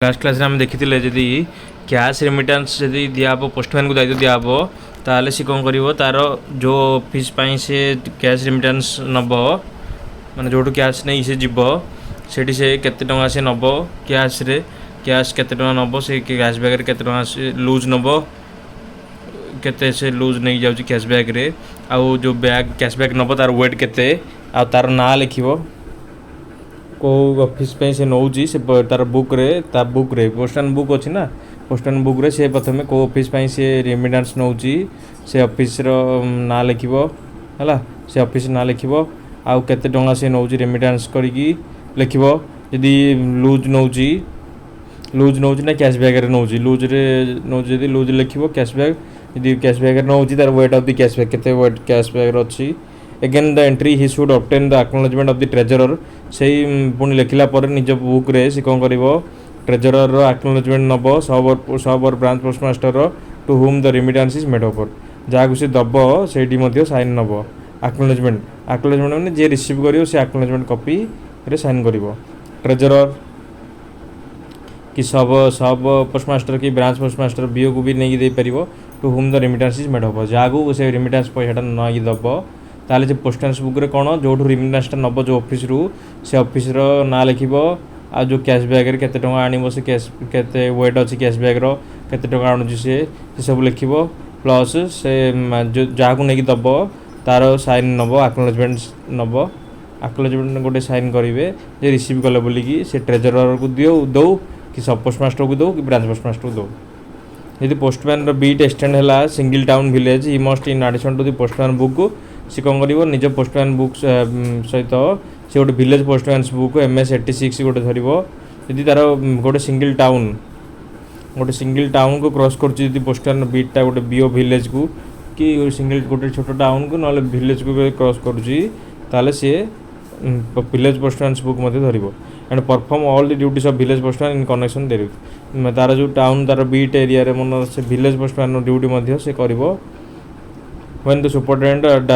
Last class आम देखी जदि कैश रेमिटान्स जदि दिहब पोस्टमैन को दायित्व दिहब ताल सी कौन कर तार जो ऑफिस से कैश रेमिटान्स नब माने जो कैश नहीं से जीव से केते टंका से नब कैश रे कैश केते टंका नब से कैश बैग केते टंका से लूज नब केते से लूज नहीं जाउची कैश बैग रे आउ जो बैग कैश बैग नब तार वेट केते आ तार ना लिखिबो को ऑफिस पे से नौची से तार बुक रे पोस्टन बुक अच्छी ना पोस्टन बुक रे से प्रथम को ऑफिस पे से रेमिटेंस नौची से ऑफिस रो ना लिखिबो हला से ऑफिस ना लिखिबो आउ केते टंका से नौची रेमिटेंस करिकी लिखिबो यदि लूज नौची ना कैश बैग रे नौची यदि लूज लिखिबो कैश बैग यदि कैश बैग रे नौची तार weight of the cash bag केते वेट कैश बैग रे अछि again the entry he should obtain the acknowledgement of the treasurer से पुणी लिखला पर निज बुक रे से कौन करिवो ट्रेजरर रो acknowledgement नबो सब और ब्रांच पोस्टमास्टर रो to whom the remittance is made over जागु से दबो सेडी मध्ये साइन नबो acknowledgement माने जे रिसीव करियो से acknowledgement कॉपी रे साइन करिवो ट्रेजरर कि सब पोस्टमास्टर की ब्रांच पोस्टमास्टर बीओ को भी नहीं दे परिवो to whom the remittance is made over जागु से remittance पैसाटा नहीं दबो ताले जो पोस्टांस बुक रे कौन जो रेमिटेंसटा नब जो ऑफिस रु से ऑफिस रो ना लिखिबो आ जो कैश बैग रे केते टंका आनिबो से कैश केते वेट अछि कैश बैग रो केते टंका आनुछि से सब लिखिबो प्लस से जो जाकू नेकी दबो तार साइन नबो एक्नॉलेजमेंट गोटे साइन करिवे जे रिसीव कले बोली कि से ट्रेजरर को दो कि सब पोस्टमास्टर को दो कि ब्रांच पोस्टमास्टर को दो यदि पोस्टमैन रो बीट एक्सटेंड हैला single town village he must in addition to the postman book से कौन कर निज पोस्टमैन बुक सहित से गोटे विलेज पोस्टमैन बुक MS86 गोटे धर यदि तार गोटे सिंगल टाउन को क्रॉस कर पोस्टमैन बीटा गोटे बीओ विलेज को कि सिंगल गोटे छोट टाउन को ना विलेज को क्रॉस करुँचे सी विलेज पोस्टमैन बुक धर and perform all the duties of village postman in connection देर तार जो टाउन तार बीट एरिया रे मन से विलेज पोस्टमैन ड्यूटी से करिवो when the superintendent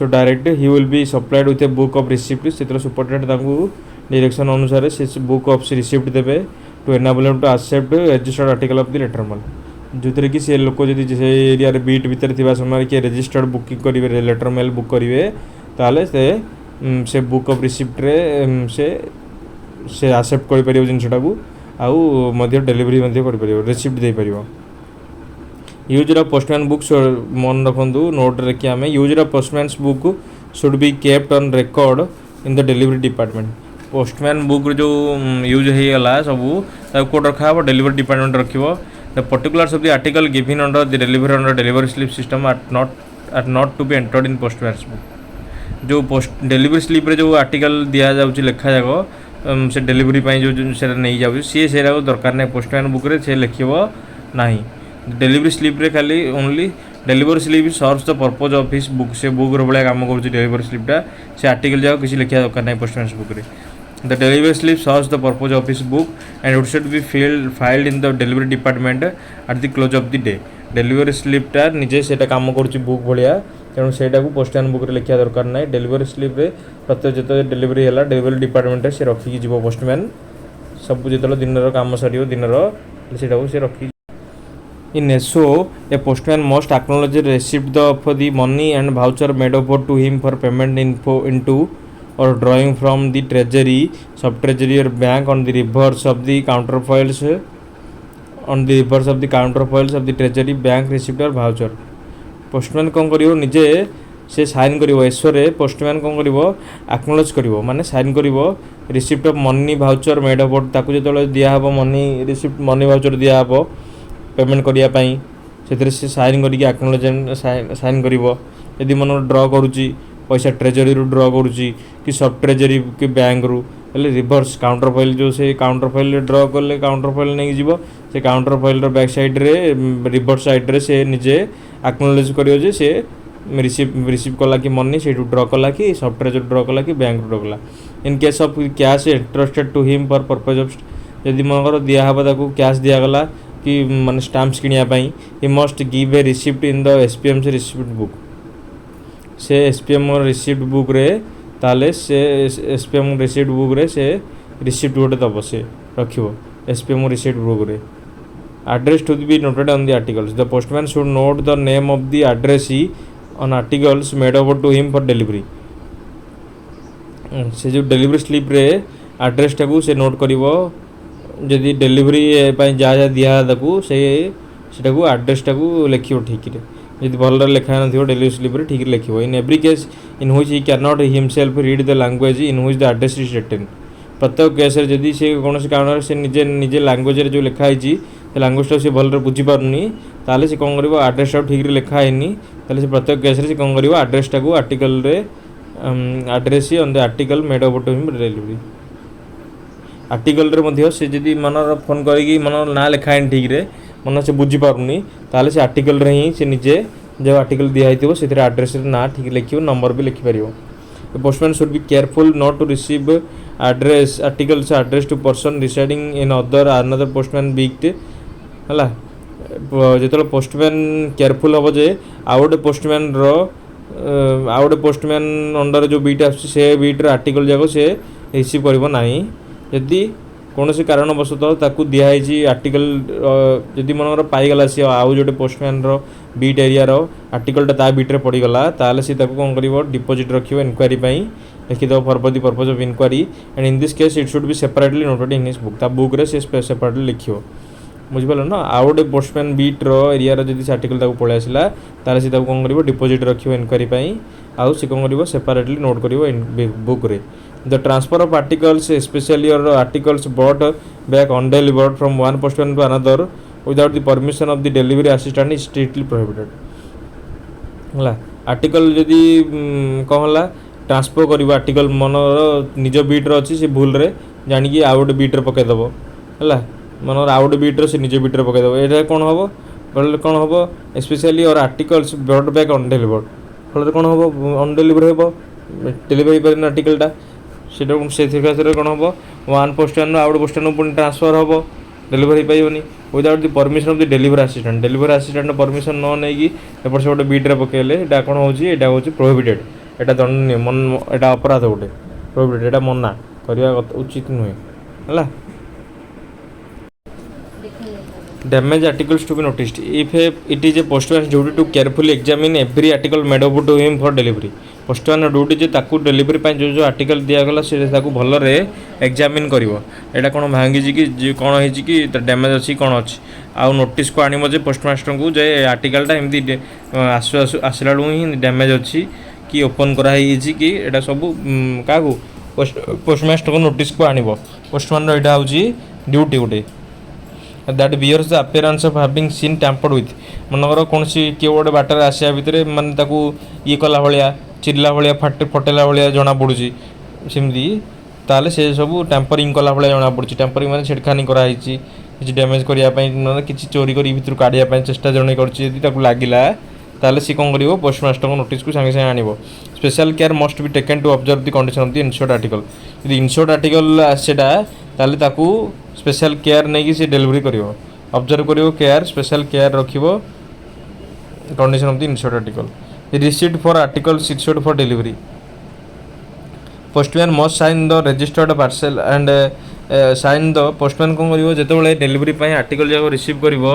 direct he will be supplied with a book of receipt सेतरा superintendent तांको डायरेक्शन अनुसार से बुक ऑफ रिसिप्ट देबे to enable him to accept registered article of the letter mail जोतरे कि से लोक जदि से एरिया रे बीट भीतर थिबा समय के रजिस्टर्ड बुकिंग करिवे लेटर मेल बुक करिवे ताले से बुक ऑफ रिसिप्ट रे से एक्सेप्ट करि परियो जिनसटा को आउ मध्य डिलीवरी मध्य करि परियो रिसिप्ट दे परियो यूजर ऑफ पोस्टमैन बुक मन रखु नोट रे कि आम user of postman book should be kept on record in the delivery department postman book जो यूज होगा सब कोड रखा डिलीवरी डिपार्टमेंट रखिबो the particulars of the article given under the delivery slip system are not to be entered in postman book जो post delivery slip रे जो article दिया जाउची लिखा जागो से डिलीवरी जो से नहीं जाउची से दरकार नहीं पोस्टमैन बुक रे से लिखिबो नहीं डिलीवरी स्लिप रे खाली only delivery slip serves the purpose of his book से बुक रो बळे काम करूची डिलीवरी स्लिपटा से आर्टिकल जाओ किसी लिखा दरकार नहीं पोस्टमैन बुक रे the delivery slip serves the purpose of his book and it should be filed in the delivery department at the close of the day delivery स्लिपटा निजे सेटा काम करूची बुक भलिया तेणु सेटा को पोस्टमैन बुक रे लिखा दरकार नहीं डिलीवरी स्लिप रे प्रत्येक जते डिलीवरी हैला डिलीवरी डिपार्टमेंट से रखी की जीवो पोस्टमैन सब जते दिन रो काम सरियो दिन रो सेटा को से रखी In SO, a postman must acknowledge the receipt of the money and voucher made over to him for payment into or drawing from the treasury, sub-treasury or bank on the reverse of the counterfoils of the treasury, bank receipt or voucher. Postman कौन करिवो निजे से sign करिवो एसो रे postman कौन करिवो acknowledge करिवो माने sign करिवो receipt of money voucher made over ताकू जेतले दिया हबो मनी रिसिप्ट मनी भाउचर दिया हबो पेमेंट करिया से साइन करके एक्नॉलेजमेंट साइन करिवो यदि मन ड्रॉ करुची पैसा ट्रेजरी रु ड्रॉ करुची कि सब ट्रेजरी कि बैंक रु हेले रिवर्स काउंटर फाइल जो से काउंटर फाइल ड्रॉ करले काउंटर फाइल नहीं जीवो से काउंटर फाइल रो बैक साइड रे रिवर्स साइड रे से निजे एक्नॉलेज करियो जे से रिसीव कला कि मनी से ड्रॉ कला कि सब ट्रेजरी ड्रॉ कला कि बैंक ड्रॉ कला in case of cash interested to him for purpose of यदि मनकर दिया हबा ताको कैश दिया गला कि माने स्टाम्प्स किनिया पई he must give a receipt in the SPM से रिसिप्ट बुक से एसपीएम रिसिप्ट बुक रे ताले से एसपीएम रिसिप्ट बुक रे से रिसीप्ट गोटे दब से रखियो एसपीएम रिसीप्ट बुक रे address to be noted on the articles. The postman should note the name of the addressee on articles made over to him for delivery. से जो delivery slip रे एड्रेस टाकू से नोट करिवो जदि delivery पई जा जा दिया ताकू से सेटाकू एड्रेस टाकू लिखियो ठीक रे जदि भल लिखा नथिवो डिलीवरी स्लिप रे ठीक लिखियो in every case in which he can not himself read the language in which the address is written प्रत्येक केस रे जदि से कोनोसी कारण से निजे निजे लैंग्वेज रे जो लिखा है लैंग्वेज टा से भल बुझी पारनी ताले से कौन करिवो एड्रेस टा ठीक रे लिखा हैनी ताले से प्रत्येक केस रे से कौन करिवो एड्रेस टाकू आर्टिकल रे address on the article made over to him delivery article रे मध्य से जदि मनर फोन करिकी मनर ना लिखा है ठीक रे मन से बुझी पारुनी ताले से आर्टिकल रे ही से निजे जो आर्टिकल दिया हिथिबो सेथरे एड्रेस रे ना ठीक लिखियो नंबर भी लिखि परियो postman should be careful not to receive address articles address to person residing in another postman beat हला जेतले पोस्टमैन केयरफुल हम जे आउ गोटे पोस्टमैन रो आउ गोटे पोस्टमैन अंडर जो बीट आस से बीट आर्टिकल जाक से रिसीव करिवो नाही यदि कौन से कारणवशतः ताकू दिखाई आर्टिकल जदि मनर पाईगला सी आउ जो पोस्टमैन रो बीट एरिया रो आर्टिकलटा ता बीट्रे पड़गला ताले सी ताकू कौन करिवो डिपोजिट रखियो इनक्वारी पई लिखिदेव for the purpose of inquiry and in this case it should be separately noted in his book ता बुक रे से सेपरेटली लिखियो बुझिपाल ना आउ गोटे पोस्टमैन बीट रो एरिया रो जदि आर्टिकल ताकू पळे आसिला ताले सी ताकू कौन करिवो डिपोजिट रखियो इनक्वारी पई आउ से कौन करिवो सेपरेटली नोट करिवो इन बुक रे The transfer of articles, especially or articles brought back undelivered from one postman to another without the permission of the delivery assistant is strictly prohibited. हला article जदि कहला transfer करिवो article मनर निज beat रो अछि से भूल रे जानि कि आउट बीट रे पके दबो हला मनर आउट बीट रे से निज बीट रे पके दबो एटा कोन हबो बोले कोन हबो स्पेशली और आर्टिकल्स ब्रॉट बैक अनडेलिवर्ड फल कोन हबो अनडेलिवर्ड हेबो डिलीवरी पर आर्टिकलटा से कौन हम वन पोस्टमैन आउट पोस्टमैन पुणी ट्रांसफर हम डिलीवरी पाइबनी without the permission of the delivery assistant permission न नहीं एपट से गोटे बीट्रे पकेले यहाँ कौन हो प्रोहिबिटेड एटा दंडनीय मन एटा अपराध गोटे प्रोहिबिटेड एटा मना करवा उचित नुहे है damage articles to be noticed if it is a postman duty to carefully examine every article made over to him for delivery postman duty जे ताकू डिलीवरी जो जो आर्टिकल दिगला से भल रे एग्जामिन करिवो एटा कोन भांगी कि कोन होई कि डैमेज अछि कोन अछि आउ नोटिस को आनिमो जे पोस्टमास्टर को जे आर्टिकलटा एमती आसला ही डैमेज अछि कि ओपन करा ही कि एटा सब का पोस्टमास्टर को नोटिस को आनिबो पोस्टमैन एटा होची ड्यूटी गोटे that bears the appearance of having seen tampered with मनकर कौन सी किए गोटे बाटर आसिया भितर माने ताकू ये कला भाया चिल्ला भाया फटेला भाया जना पड़ुची सेमती ताले से सब टैंपरिंग कला भाया जना पड़ुची टैंपरिंग माने छेड़खानी कराई किसी डैमेज करने किसी चोरी कर भितर काढ़ा चेष्टा जन कर लगिला ताले सी कौन कर पोस्टमास्टर को नोटिस को सांगे सांगे आनिबो special care must be taken to observe the condition of the insured article यदि इनश्योर्ड आर्टिकल सेटा ताले ताकू स्पेशल केयर नहीं कि डिलीवरी करिवो ऑब्जर्व करिवो केयर स्पेशल केयर रखिवो condition of the insured article receipt for articles issued for delivery postman must sign the registered parcel and sign the postman कौन करिवो जेतेबेले डिलीवरी पई आर्टिकल जाको रिसीव करिवो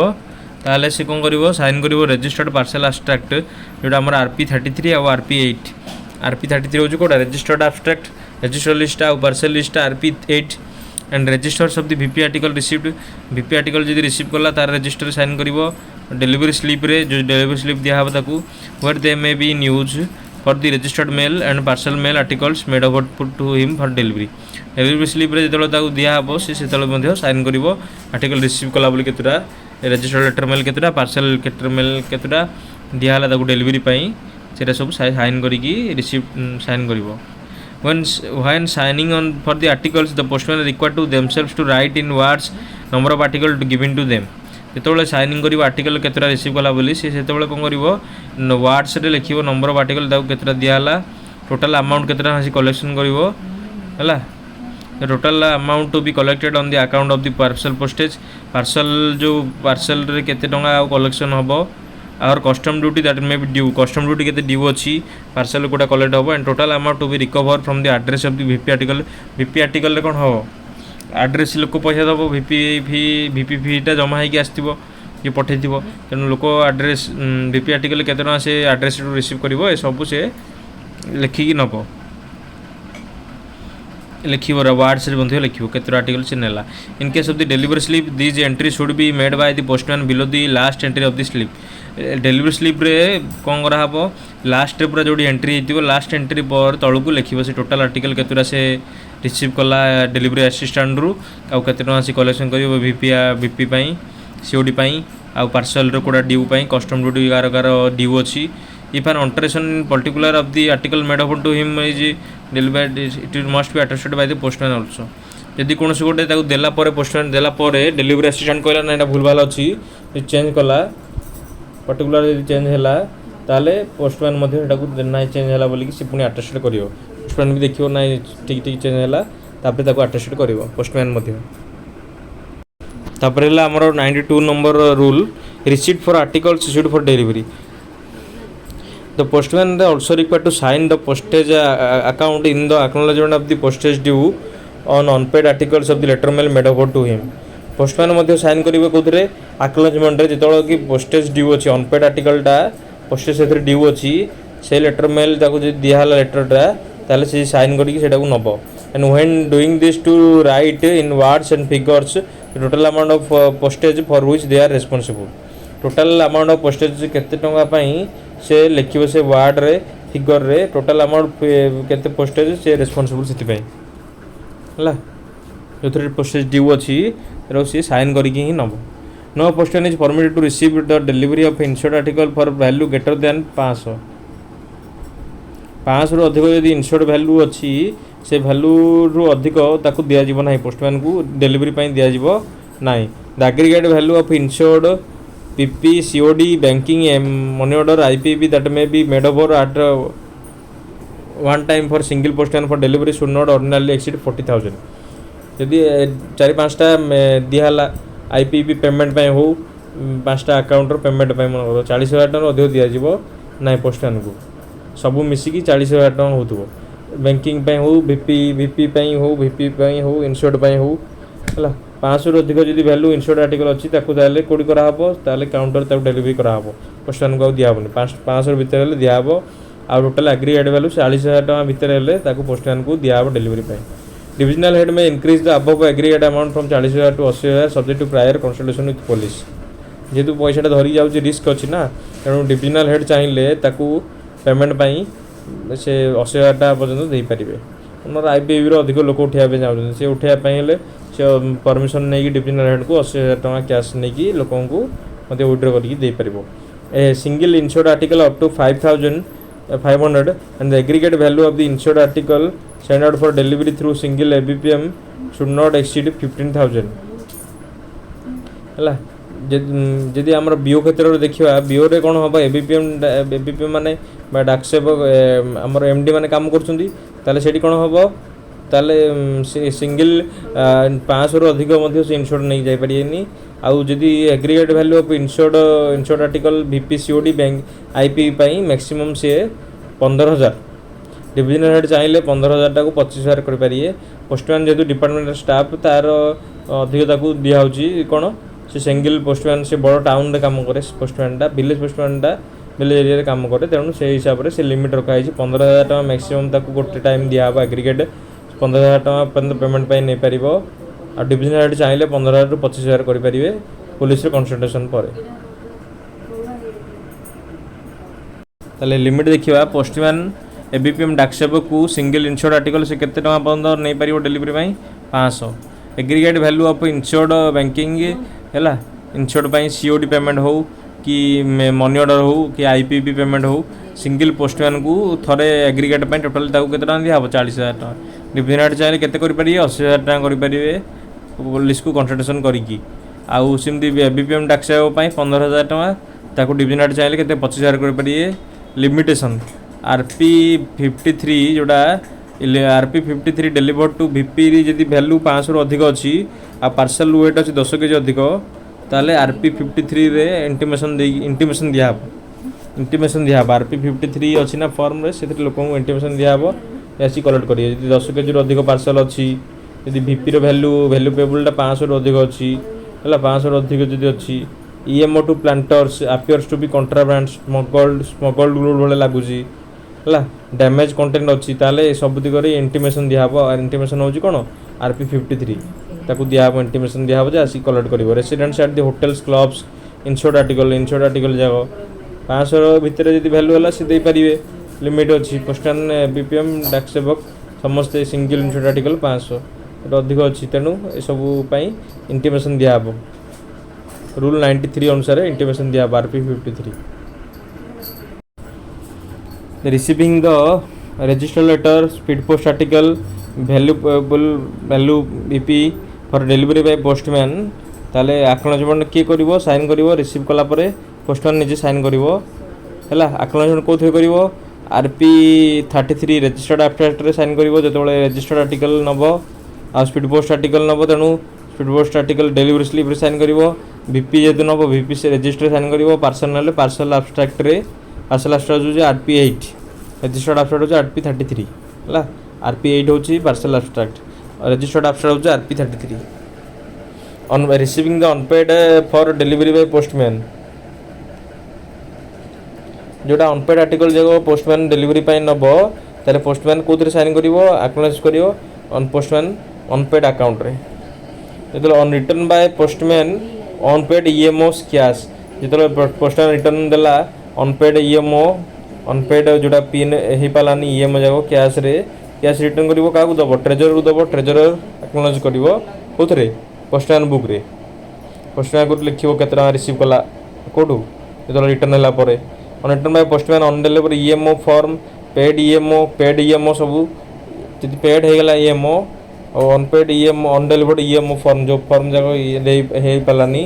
ताले से कौन करिवो साइन करिवो रजिस्टर्ड पार्सल एब्स्ट्रैक्ट जोटा हमर RP33 और RP8 RP33 होजो कोडा रजिस्टर्ड एब्स्ट्रैक्ट रजिस्टर लिस्ट और parcel list RP8 and registers of the VP article received VP article जदि रिसीव कला तार रजिस्टर साइन करिवो डिलीवरी स्लिप रे जो डिलीवरी स्लिप दिया हबो ताकू where they may be in use for the registered mail and parcel mail articles made over to him for delivery delivery slip रे जेतलो ताकू दिया हबो से सेतलो मध्ये साइन करिवो आर्टिकल रिसीव कला बोली केतरा रजिस्टर्ड लेटर मेल केतरा पार्सल लेटर मेल केतरा दिया हला ताकू डिलीवरी पई सेटा सब साइन करिकी रिसीव साइन करिवो when signing on for the articles the postman is required to themselves to write in words number of article to given to them जेतबेले साइनिंग करिवो आर्टिकल केतरा रिसीव कला बोली से सेतबेले कोन करिवो वर्ड्स रे लिखिवो नंबर ऑफ आर्टिकल ताकू केतरा दिया हला टोटल अमाउंट केतरा हसी कलेक्शन करिवो हला total amount to be collected on the account of the parcel postage parcel जो पार्सल रे केते टंगा कलेक्शन हबो और custom duty that may be due custom duty केते ड्यू अछि पार्सल कोटा कलेक्ट हबो and total amount to be recover from the address of the VP article रे कोन हबो आड्रेस लोक पैसा दब भिपी फीटा जमा होगी आसो ये पठे तेणु लोक आड्रेस भिपी आर्टिकल केते टଙ୍କା से आड्रेस रिसीव कर सब से लिखिकी नब लिखिब वार्ड्स लिखिब केते आर्टिकल से नेला इन case of the delivery slip this entry should be made by the postman below the last entry of the slip delivery slip रे कौन कराब लास्ट पूरा जो एंट्री हो लास्ट एंट्री पर तलू लिखिब से टोटाल आर्टिकल केतुरा से रिसीव कला डिलीवरी असिस्टेंट रु आउ केते टଙ୍କା से कलेक्शन कर भिपी सीओडी आउ पार्सल कोड़ा ड्यू कस्टम ड्यूटी कार कार ड्यू अच्छी if an alteration in particular of the article made open to him is delivered it must be attested by the postman also यदि कौन गोटे देला पोस्टमैन देला डिलीवरी असिस्टेंट कहला ना यहाँ भूलभाल अच्छी चेंज कला पर्टिकुलर यदि चेंज है ताले पोस्टमैन ना चेंज है बोलिकी सी पुणी अटेस्टेड कर पोस्टमैन भी देखिए ना ठीक ठीक चेंज है अटेस्टेड कर पोस्टमैन तापर आमर 92 number rule receipt for articles issued for delivery the postman also required to sign the postage account in the acknowledgement of the postage due on unpaid articles of the letter mail made over to him postman sign करेंगे कौन acknowledgement जो कि postage due अच्छी unpaid आर्टिकलटा postage से due अच्छी से letter mail दिहला लेटरटा ताले से साइन करके नब and when doing this to write in words and figures total amount of postage for which they are responsible total amount of postage केते टंका से लिखिब से वार्ड रे फिगर रे टोटल अमाउंट केते पोस्टेज से रेस्पोंसिबल से है जो पोस्टेज ड्यू अच्छी सी साइन करके नब no postman is permitted to receive the delivery of insured article for value greater than 500 रु अधिक यदि इनश्योर्ड वैल्यू अच्छी से वैल्यू रु अधिक ताकू दिज्व ना पोस्टमैन को डिलीवरी दिज्व ना the aggregate value of insured PP COD banking money order IPB that may be made over at one time for single postman for delivery should not ordinarily exceed 40,000 यदि 4-5टा दिहला IPB payment हो 5टा account payment मन 40,000 टଙ୍କା अधिक दिज्व ना postman को सब मिसिकी 40,000 टଙ୍କା हो banking हो वीपी हो वीपी हो इनश्योर्ड हो है 500 रु अधिक जब वैल्यू इनश्योर्ड आर्टिकल अच्छी कौटी कराब काउंटर डिलीवरी कराब पोस्टमैन को दिहबनी 500 भितर दिहब आ टोटाल एग्रीगेट वैल्यू 40,000 टଙ୍କା भितर पोस्टमैन को दिहब delivery divisional head may increase the above aggregate amount from 40,000 to 80,000 subject to prior consultation with police जेहेतु पैसा धरी जाऊँगी रिस्क अच्छी ना तेणु डिविजनल हेड चाहिए पेमेंट से 80,000 टଙ୍କା पर्यटन दे पारे उनर आईपीबी अधिक लोक उठाइबा चाहते से उठाइबा से परमिशन नहीं डिविजनल हेड को 80,000 टଙ୍କା कैश नहीं लोक विड्रॉ कर single insured article up to 5,500 and the aggregate value of the insured article sent out for delivery through single ABPM should not exceed 15,000 है जदि आम बीओ क्षेत्र में देखा बीओ रे कौन हम एबीपीएम माने डाकसेप आमर एमडी मैंने काम कर कौन हम ताले सिंगल 500 रु अधिक से इनश्योर्ड नहीं जापरेनि आउ जदि aggregate value of insured article VP COD bank IP maximum से 15,000 डिविजनल हेड चाहिए 15,000 टाक 25,000 करें पोस्टमैन जेहतु डिपार्टमेंट स्टाफ तार अधिक दिखाऊँगी कौन से सिंगल पोस्टमैन से बड़ टाउन में कम करे पोस्टमैनटा विलेज पोस्टमैनटा विलेज एरिया काम करे तेणु से हिसाब से लिमिट रखाई 15,000 टଙ୍କା मैक्सिमम गोटे टाइम दिहब एग्रीगेट 15,000 टଙ୍କା पर्यटन पेमेंट नहीं पार आ डिविजनल हेड चाहिए 15,000 रु 25,000 करेंगे पुलिस कंसल्टेशन पर ताले लिमिट देखा पोस्टमैन एबीपीएम डाकसेप को सिंगल इनश्योर्ड आर्टिकल से केते टଙ୍କା पर्यटन नहीं पार delivery 500 aggregate value of insured banking है इनश्योर्ड सीओडी पेमेंट हो कि मनी ऑर्डर हो कि आईपीबी पेमेंट हो सिंगल पोस्टमैन को थोड़े एग्रीगेट टोटाल केते टଙ୍କା दिहब 40,000 टଙ୍କା डिविजनल हेड चाहिए केते करें 80,000 टଙ୍କା करेंगे पुलिस को कंसल्टेशन करी आउ सेमती एबीपीएम डाकसेप 15,000 टଙ୍କା डिविजनल हेड चाहिए केते 25,000 करेंगे लिमिटेशन आरपी 53 जोड़ा आरपी 53 डेलीवर टू वीपी जदि वैल्यू 500 रु अधिक अच्छी आ पार्सल वेट अच्छी 10 kg अधिक ताले आरपी 53 रे इंटीमेशन दिहब आरपी 53 अच्छी ना फॉर्म रे से लोक इंटीमेशन दिहब आसी कलेक्ट करेंगे 10 kg अधिक पार्सल अच्छी यदि VP ର ଭ୍ୟାଲୁ ପେବୁଲଟା 500 ରୁ ଅଧିକ ଅଛି ହେଲା 500 ରୁ ଅଧିକ ଯଦି ଅଛି EMO to planters appears to be contraband smuggled good ଭଳି ଲାଗୁଛି ହେଲା ଡ୍ୟାମେଜ୍ କଣ୍ଟେଣ୍ଟ ଅଛି ତାହେଲେ ସବୁ ଦିଗରେ ଇଣ୍ଟିମେସନ୍ ଦିଆହେବ ଇଣ୍ଟିମେସନ୍ ହେଉଛି କ'ଣ RP53 ତାକୁ ଦିଆହେବ ଇଣ୍ଟିମେସନ୍ ଦିଆହେବ ଯେ ଆସିକି କଲେକ୍ଟ କରିବ residents at the hotels clubs insured article ଯାକ 500 ଭିତରେ ଯଦି ଭ୍ୟାଲୁ ହେଲା ସେ ଦେଇପାରିବେ लिमिट अच्छी पोस्टान BPM डाक सेवक समस्ते सिंगल इनसोर्ड आर्टिकल 500 अधिक अच्छी तेणु सबू इंटिमेशन दिहब रूल 93 अनुसार इंटिमेशन दिहब RP53 receiving the register letter speed post article value BP for delivery by postman ताले एक्नॉलेजमेंट किए करिवो साइन करिवो रिसीव कला परे पोस्टमैन निजे साइन करिवो हैला एक्नॉलेजमेंट कोथे करिवो RP33 रजिस्टर्ड एब्स्ट्रैक्ट रे साइन करिवो जेतबेले रजिस्टर्ड आर्टिकल नबो आ स्पीड पोस्ट आर्टिकल नबो तेणु speed post article delivery slip रे साइन करिवो VP जेतु नबो VP से रजिस्टर साइन करिवो पार्सल नले पार्सल एब्स्ट्रैक्ट रे पार्सल एब्स्ट्रैक्ट जो RP8 रजिस्टर्ड एब्स्ट्रैक्ट जो RP33 हैला RP8 होची पार्सल एब्स्ट्रैक्ट रजिस्टर्ड एब्स्ट्रैक्ट जो RP33 on receiving the unpaid for delivery by postman जोटा अनपेड आर्टिकल जगह पोस्टमैन डिलीवरी पाई नबो ताले पोस्टमैन कोथरे साइन करिवो एक्नॉलेज करिवो ऑन पोस्टमैन अनपेड अकाउंट रे जेतले on return by postman unpaid EMO cash जेतले पोस्टमैन रिटर्न देला अनपेड EMO अनपेड जोटा पिन हे पालानी EMO जागो कैश रिटर्न करिवो काकू दबो ट्रेजरर को दबो ट्रेजरर एक्नॉलेज करिवो कोथरे पोस्टमैन बुक रे पोस्टमैन को लिखिवो केतना रिसीव कला कोठू जेतले रिटर्न होला परे on return by postman on delivery EMO form paid EMO सबू जदि पेड हो गला EMO और unpaid EMO on delivered EMO form जो फॉर्म जाको हे पालानी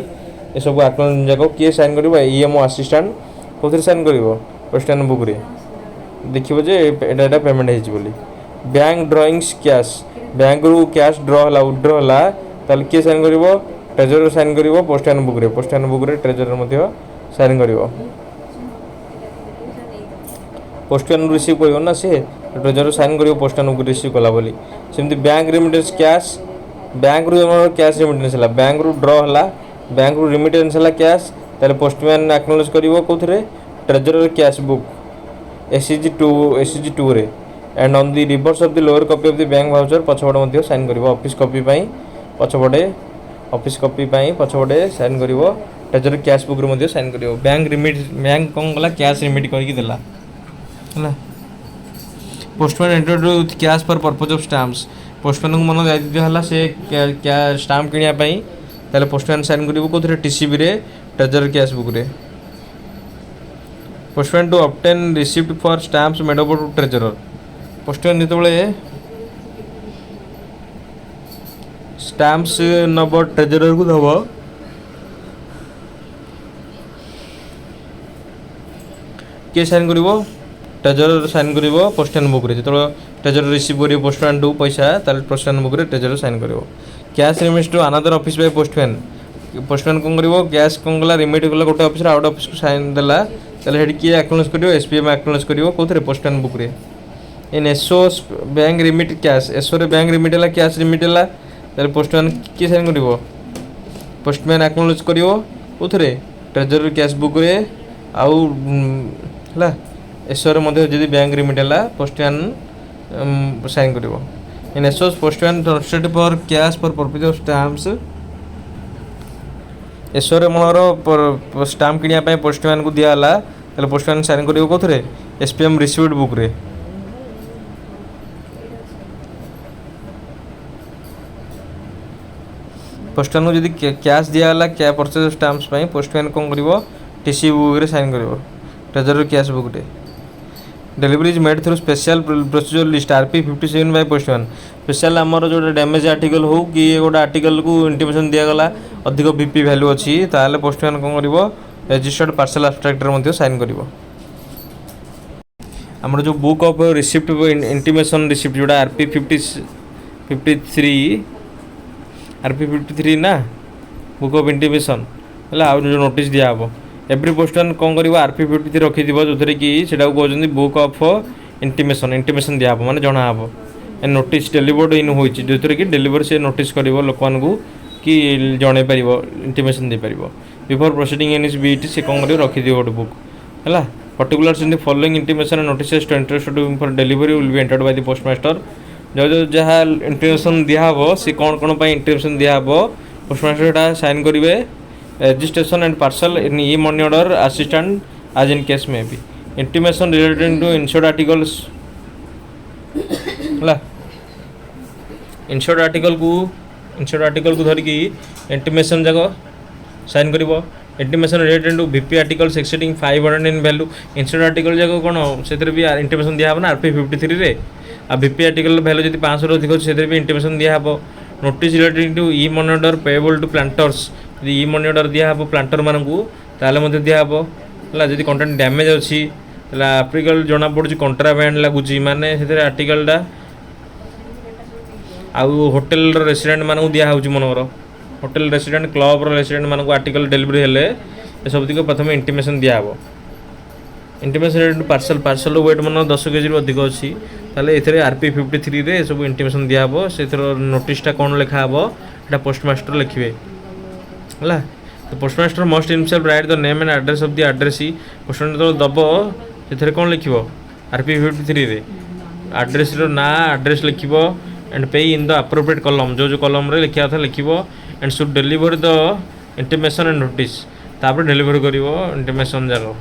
ए सब एक्नॉलेज जाको किए साइन करिवो EMO असिस्टेंट कोथरे साइन करिवो पोस्टमैन बुक रे देखिवो जे एटा पेमेंट हेछि बोली बैंक ड्रॉइंग्स कैश बैंक रु कैश ड्रॉ होला विथड्रॉ होला ताल किए साइन करिवो ट्रेजरर साइन करिवो पोस्टमैन बुक रे ट्रेजरर मध्ये साइन करिवो पोस्टमैन रिसीव करियो ना से ट्रेजरर साइन करियो पोस्टमैन को रिसीव कला बोली सेमती बैंक रेमिटेंस कैश बैंक रु कैश रेमिटेंस हला बैंक रु ड्रॉ हला बैंक रु रेमिटेंस हला कैश ताले पोस्टमैन एक्नॉलेज करिवो कोथरे ट्रेजरर कैश बुक SCG2 रे and on the reverse of the lower copy of the bank voucher पछपटे मध्ये साइन करिवो ऑफिस कॉपी पई पछपटे साइन करिवो ट्रेजरर कैश बुक रे मध्ये साइन करिवो बैंक कोन गला कैश रिमिट करके देला है postman entered with cash for purpose of stamps postman को मन दिहला से क्या स्टाम्प किनिया पई ताले पोस्टमैन साइन करिवो कोथरे TCB रे ट्रेजरर कैश बुक रे postman to obtain receipt for stamps made over to treasurer postman जेतबेले स्टाम्प्स नंबर ट्रेजरर को दबो के साइन करिवो ट्रेजरर साइन करिवो पोस्टमैन बुक रे जेतो ट्रेजरर रिसीव करिवो पोस्टमैन टू पैसा ताले पोस्टमैन बुक रे ट्रेजरर साइन करिवो cash remit to another office by postman कोन करिवो कैश कोन गला रिमिट गला गोटे ऑफिस आउट ऑफिस को साइन देला ताले हेड की एक्नॉलेज करिवो SPM एक्नॉलेज करिवो कोथरे पोस्टमैन बुक रे in SO bank remit cash SO रे बैंक रिमिट हला कैश रिमिट हला ताले पोस्टमैन की साइन करिवो पोस्टमैन एक्नॉलेज करिवो कोथरे ट्रेजरर कैश बुक रे आउ हला SO रे मध्ये जदि बैंक रिमिट हला पोस्टमैन साइन करिवो in SO postman transferred for cash for purpose of stamps SO रे मनरो स्टाम्प किनिया पय पोस्टमैन को दिया हला तले पोस्टमैन साइन करिवो कोथरे SPM रिसीव्ड बुक रे पोस्टमैन को जदि कैश दिया हला क्या परचेज ऑफ स्टाम्प्स पय पोस्टमैन कोन करिवो TCB बुक रे साइन करिवो ट्रेजरर कैश बुक रे delivery is made through special procedure list RP57 by postman special आमर जो डैमेज आर्टिकल हो कि गोटे आर्टिकल को इंटिमेशन दिया गला अधिक BP वैल्यू अच्छी ताले पोस्टमैन कोन करिवो रजिस्टर्ड पार्सल एब्स्ट्रैक्ट रे मध्ये साइन करिवो आमर जो book of receipt intimation receipt जोटा RP53 ना बुक ऑफ इंटिमेशन हला आ जो नोटिस दिया हबो एवरी पोस्टमैन कौन कर RP53 रखी जो कि से बुक ऑफ इंटिमेशन दिया माने जना हम एंड नोटिस डेलीवर्ड इन हो जो कि डेलीवर से नोटिस कर लोक मानू कि जन पार इंटीमेशन दे पार बिफोर प्रोसीडिंग एन बीट से कौन कर रखिद गोटे बुक है particulars in the following intimation notice to interested for delivery will be entered by the postmaster जो जो जहाँ इंटीमेशन दिहब सी कौन कौन इंटीमेशन दिहब पोस्टमास्टर साइन करेंगे registration and parcel in e-money order assistant as in case may be intimation relating to insured articles ला insured article को धरिकी intimation जाक साइन करिवो intimation relating to VP articles exceeding 500 in value insured article जाक कोन सेतरे भी intimation दिया हबो ना RP 53 रे आ VP article वैल्यू जति 500 अधिक हो सेतरे भी intimation दिया हबो notice relating to e-money order payable to planters यदि ई मनी ऑर्डर दिया हे प्लांटर मानू ताले दिया हे जदि कंटेंट डैमेज अच्छी आर्टिकल जना पड़ी कंट्राबैंड लगुच माने से आर्टिकलटा आउ होटेल रेसिडेंट मानू दिया Manor hotel resident club resident मानू आर्टिकल डेलीवरी हेले ये सब तक प्रथम इंटीमेशन दिया हे इंटीमेशन पार्सल वेट मन 10 kg अधिक अच्छी ताले ये RP 53 रे सब इंटीमेशन दिया हे से नोटिसटा कौन लिखा हे पोस्टमास्टर लिखे है तो postmaster must himself right the name and address of the addressee postmaster दब से कौन लिख RP 53 रे एड्रेस ना एड्रेस लिख एंड पे इन द अप्रोप्रिएट कलम जो कलम रे लिखा था लिख and should deliver the intimation and notice तापर डेलीवर कर इंटीमेशन जाक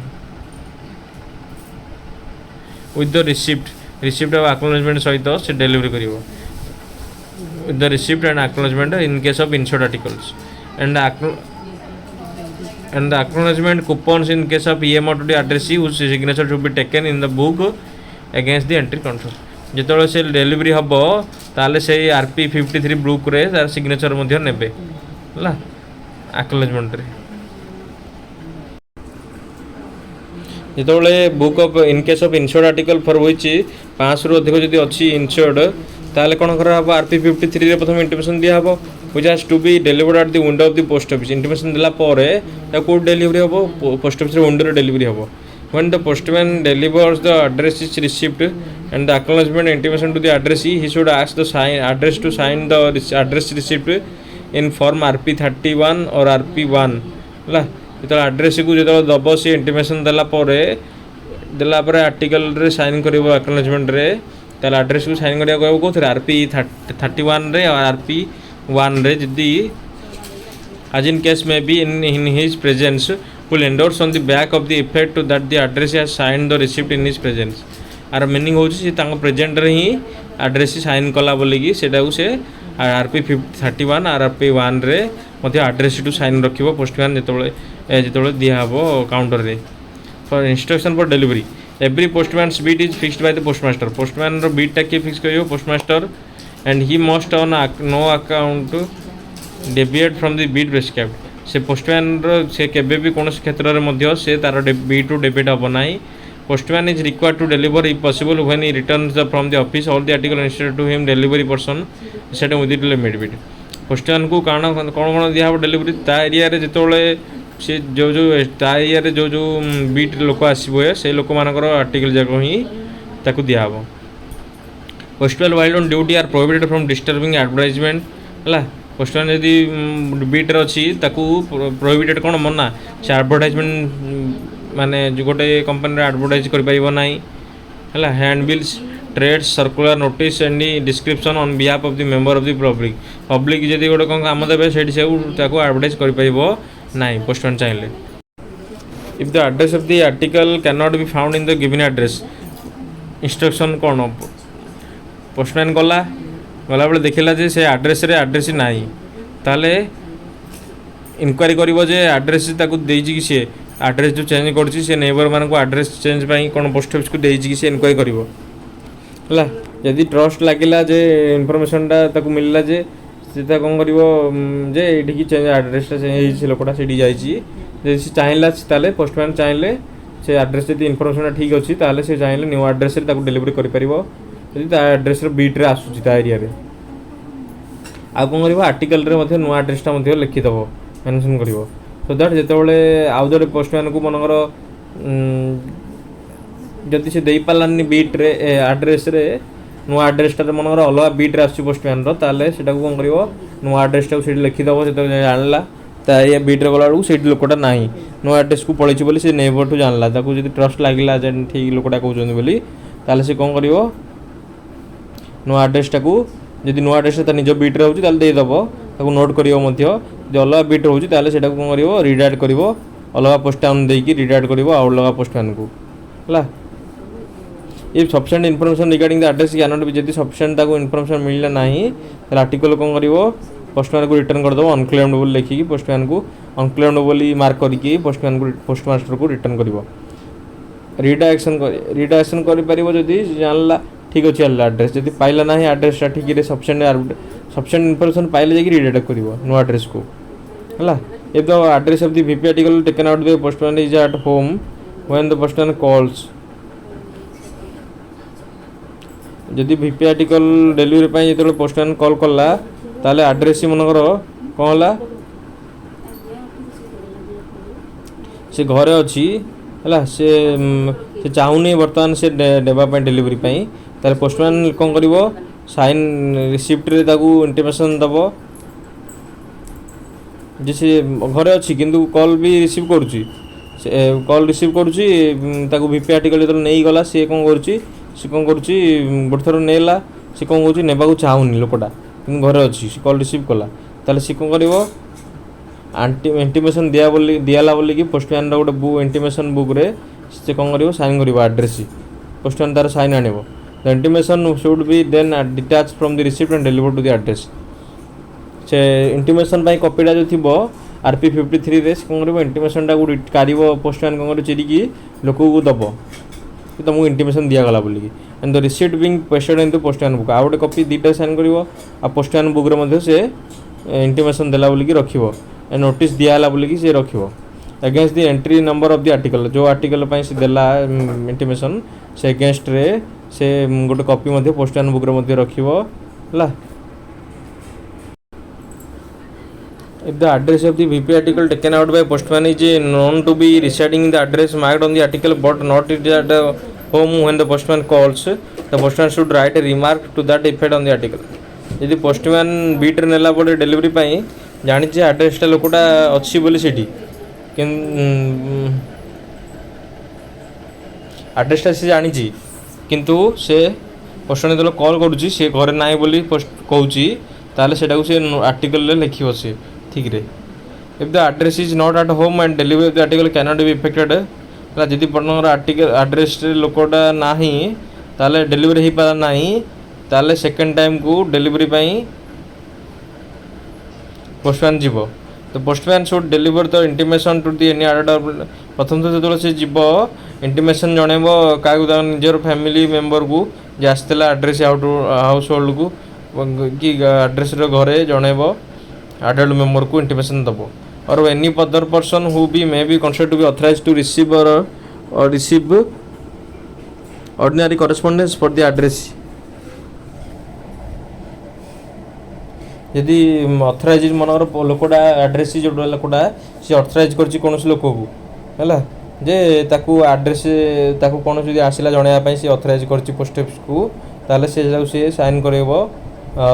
with the receipt of acknowledgement सहित से डेलीवरी कर with the receipt and acknowledgement in case of insured articles and the acknowledgement coupons in case of EMO to the addressee whose signature should be taken in the book against the entry control जिते से delivery हम ताले से RP 53 book रे तार signature मध्य नेबे हला acknowledgement रे जिते book of in case of insured article for which 5 रु अधिक जदि अछि इंश्योर्ड ताले कोन करा हबो RP 53 रे प्रथम इंटीमेशन दिया हबो which has to be delivered at the window of the post office intimation दिला परे ता को डेलीवरी हबो पोस्ट ऑफिस रे विंडो रे डेलीवरी हबो when the postman delivers the address is receipt and the acknowledgement intimation to the addressee he should ask the address to sign the address receipt in form RP 31 or RP 1 La जेतला address को जेतला दबो से intimation देला परे article रे sign करिवो acknowledgement रे ताला address को sign करिया कहबो कोथरे RP 31 रे और RP 1 रे जदि as in case may be in his presence will endorse on the back of the effect that the address has signed the receipt in his presence आर मीनिंग हो present रे ही एड्रेस साइन कला बोलिकी सेटा को से RP 31 और RP 1 रे मध्य एड्रेस टू साइन रखिबो पोस्टमैन जेतोले दिया हबो काउंटर रे for instruction for delivery every postman's beat is fixed by the postmaster postman रो बीट टा के फिक्स करियो postmaster and he must on no account deviate from the beat prescribed से पोस्टमैन रो से केबे भी कोन क्षेत्र रे मध्य से तार बीट टू डेबिट हबो नाही postman is required to deliver if possible when he returns from the office all the article instead to him delivery person set within the limit bit postman को कारण कौन दिया हो डिलीवरी ता area रे जेतोले से जो ता एरिया रे जो बीट लोक आसीबो से लोक मानकर आर्टिकल जाको ही ताकू दिया हो postal while on duty are prohibited from disturbing advertisement हला पोस्टमैन यदि बीट रे अछि ताकू प्रोहिबिटेड कोन मना से एडवर्टाइजमेंट माने जो गोटे कंपनी एडवर्टाइज कर पारिबो नाही हला handbills trades circular notice and description on behalf of the member of the public जदि गोटे कोन काम देबे सेठी से ताको एडवर्टाइज कर पारिबो नाही पोस्टमैन चाहिले if the address of the article can not be found in the given address instruction cone postman गला बेले देखला जे से एड्रेस नाही ताले इनक्वारी करिवो जे एड्रेस ताको देइछि कि से एड्रेस जो चेंज करछि से नेबर मान को एड्रेस चेंज पई कोन पोस्ट ऑफिस को देइछि कि से इनक्वारी करिवो हला यदि ट्रस्ट लागिला जे इन्फॉर्मेशनटा ताको मिलला जे सीधा कोन करिवो जे एठी कि चेंज एड्रेसटा चेंज हेछि लोकटा सेठी जाइछि जे से चाहेला ताले पोस्टमैन चाहेले से एड्रेस यदि इन्फॉर्मेशनटा ठीक अछि ताले से चाहेले न्यू एड्रेस रे ताको डिलीवरी करि परिवो यदि ता एड्रेस रे बीट रे आसुछि ता एरिया रे आ कोन करिवो आर्टिकल रे मध्ये न्यू एड्रेसटा मध्ये लिखि दबो मेंशन करिवो सो दैट जेतबेले आउ जड़े पोस्टमैन को मनकर जदि से देई पालानी बीट रे एड्रेस रे नुआ आड्रेसटा मनकर अलग बिट्रे आस पोस्टमैन ताले से कौन कर नुआ आड्रेसटा से लिखिदेव से जानला ये बिट्रे गला बेलू से लोकटा ना नुआ आड्रेस को पलैची बोली से नेबर ठू जानला जो ट्रस्ट लगे ठीक लोकटा कहते बोली ताले से कौन कर नुआ आड्रेसटा को जब नुआ आड्रेसटा निज बिट्रे होदेव ताको नोट कर अलग बिट्रे होता कौन कर रिडायरेक्ट कर अलग पोस्टमैन देकी रिडायरेक्ट कर अलग पोस्टमैन को है ये sufficient information regarding the address can not be जब सफिशिएंट इनफॉरमेशन मिलला नहीं आर्टिकल कौन कर पोस्टमैन को रिटर्न करदेव अनक्लेम्ड बोली लिखिकी पोस्टमैन को अनक्लेम्ड बोली मार्क करके पोस्टमैन को पोस्टमास्टर को रिटर्न कर रिडायरेक्शन करी जानला ठीक अच्छे एड्रेस जब पाइला ना एड्रेसटा ठीक सफिशिएंट इनफॉरमेशन पाइले जाकि रिडायरेक्ट कर नुआ एड्रेस को है if the address of the VP article taken out by the postman is at home when the postman calls जदि VP आर्टिकल डेलीवरी जो पोस्टमैन कॉल कला ताले एड्रेस मनकर कौन है से घरे अच्छी है से चाहूनी बर्तमान से देवाई डेलीवरी ताले पोस्टमैन कौन कर साइन रिसिप्ट रे ताकू इंटिमेशन दब जे से घरे अच्छी किंतु कॉल भी रिसीव करुच्ची कॉल रिसीव करुच्ची VP आर्टिकल जो नहीं गला सी कौन करुच्ची गोटे थर नेला सी कौन कौन नेबा चाहूनी लोकटा कि घरे अच्छी सी कॉल रिसीव कला ताले सी कौन कर इंटिमेशन दियाला बोली कि पोस्टमैन गोटे बुक इंटिमेशन बुक रे से कौन कर साइन कर एड्रेस पोस्टमैन तार साइन आने the intimation should be then detach from the receipt and deliver to the address से इंटिमेशन कॉपीटा जो थी RP 53 रे कौन कर इंटिमेशन टाक काढ़ पोस्टमैन कौन कर चिरिकी लोक को दब कि तुमको इंटिमेशन दिगला बोलिकी and the receipt being pasted in postman book आ गए कॉपी दुटा साइन कर पोस्टमैन बुक रे से इंटिमेशन देला बोलिकी रखिबो एंड नोटिस दियाला बोलिकी से रखिबो against the entry number of the article जो आर्टिकल से देला इंटिमेशन से अगेंस्ट रे से गोटे कॉपी पोस्टमैन बुक रे रखिबो है If the address of the VP article taken out by postman is known to be residing in the address marked on the article but not at the home when the postman calls, the postman should write a remark to that effect on the article. यदि postman beat रे नेला पड़े delivery पाई जानी चे एड्रेसटा लोकटा अच्छी बोली सेठी कि एड्रेसटा से जानी ची किंतु से पोस्टमैन जो कॉल करुच्ची से घरे ना बोली कहूँ ताले सेटा से आर्टिकल लिखिब से ठीक रे if the address is not at home and delivery the article can not be affected जदि पटर आर्टिकल एड्रेस लोकटा ना ताले डिलीवरी हो पारा ना ताले सेकेंड टाइम को डिलीवरी पोस्टमैन जीव तो postman should deliver the intimation to the any other प्रथम तो जो से जीव इंटिमेशन जनइब क्या निजर फैमिली मेंबर को जे आसला एड्रेस हाउस होल्ड को कि एड्रेस घरे जनइब adult member को इंटिमेशन दबो or any other person who be may be considered to be authorized to receive or receive ordinary correspondence for the address यदि ऑथराइज मनर लोकटा एड्रेस जो लोकटा सी ऑथराइज करछि कोनोसी लोक को हैला जे ताकू एड्रेस ताकू कोन जदि आसिला जणया पई सी ऑथराइज करछि पोस्ट ऑफिस को ताले से साइन करबो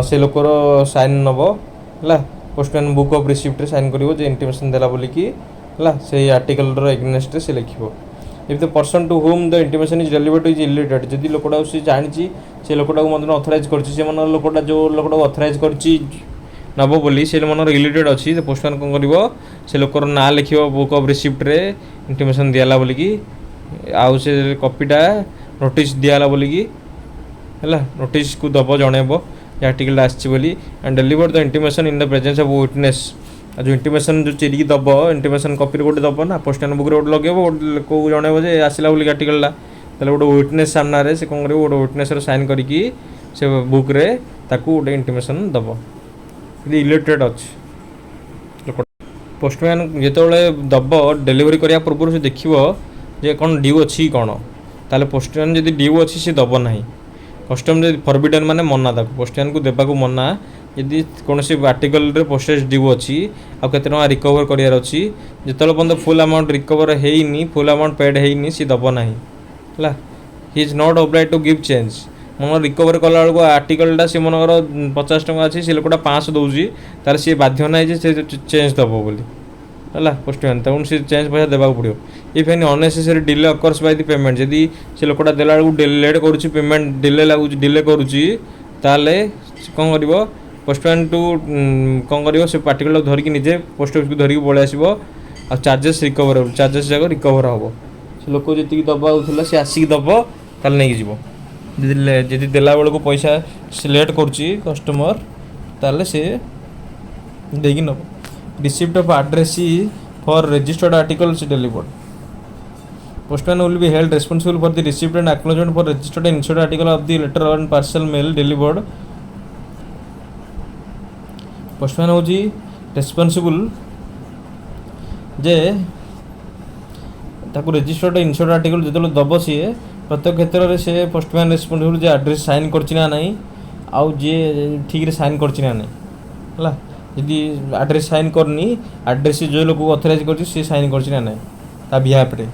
से लोकर साइन नबो हैला पोस्टमैन बुक ऑफ रिसिप्ट रे साइन करिवो जे इंटिमेशन देला बोली कि हला से आर्टिकल रो एग्नेस्ट से लिखिवो if the person to whom the intimation is delivered is illiterate जदि लोकटा से जानिची से लोकटा को मतलब ऑथराइज करछि से मन लोकटा जो लोकटा ऑथराइज करछि नबो बोली से मन इलिटरेट अछि तो पोस्टमैन कोन करिवो से लोकर ना लिखिवो बुक ऑफ रिसिप्ट रे इंटिमेशन दियाला बोली कि आउ से कॉपीटा नोटिस दियाला बोली कि हला नोटिस को दबो जणेबो आर्टिकल आछि बोली and deliver the intimation in the presence of witness जो इंटिमेशन जो चिरिकी दब इंटिमेशन कॉपी गोटे दब ना पोस्टमैन बुक रे गोटे लगे को जणेबो जे आसिला बोली आर्टिकल ताले गोटे विटनेस सामना रे से कोन करिवो गोटे विटनेस रे साइन करिकी से बुक रे ताकू गोटे इंटिमेशन दब यदि इलिटरेट अछि पोस्टमैन जेतोले दब डिलीवरी करिया पूर्व से देखिवो जे कोन ड्यू अछि कोन ताले पोस्टमैन जदि ड्यू अछि से दब नाही कस्टम फरबिडन माने मना ताको पोस्टमैन को देबा को मना यदि कौन आर्टिकल रे पोस्टेज ड्यू अच्छी आ केते टका रिकवर करियार अच्छी जेतले बंद फुल अमाउंट रिकवर हेइनी फुल अमाउंट पेड हेइनी सी दब नाही हला he is not oblige to give change मन रिकवर कला बेलू आर्टिकलटा सी मनकर 50 टଙ୍କା अच्छी सी लोकटा 500 दूसरी तार सी बाध्य ना जे चेंज दब बोली है पोस्टमैन तक सी चेंज पैसा देवाक पड़ो if any unnecessary delay occurs by the payment जदि से लोकटा देला बेलू लेट करुच्ची पेमेंट डिले लगुच डिले करुच्ची ताले कौन कर पोस्टमैन टू कौन कर से पार्टिकल धरिकी निजे पोस्ट ऑफिस को धरिकी पलि आसो आ चार्जेस रिकवर चार्जेस जाक रिकवर हम से लोक जी दबाला सी आसिक दब ताल नहीं जीव जी देला बेलू पैसा से लेट करुच्ची कस्टमर ताले से देगी नब receipt of address for registered articles delivered postman will be held responsible for the receipt and acknowledgement for registered and insured article of the letter and parcel mail delivered postman होजी responsible जे ताको registered इनस्योर्ड article जो दब सी प्रत्येक क्षेत्र में से postman responsible जे address sign करना नहीं आउ जे ठीक साइन करना नहीं है जदि एड्रेस साइन करनी एड्रेस जो लोग ऑथराइज कर साइन करना नहीं ता बिहाफ रे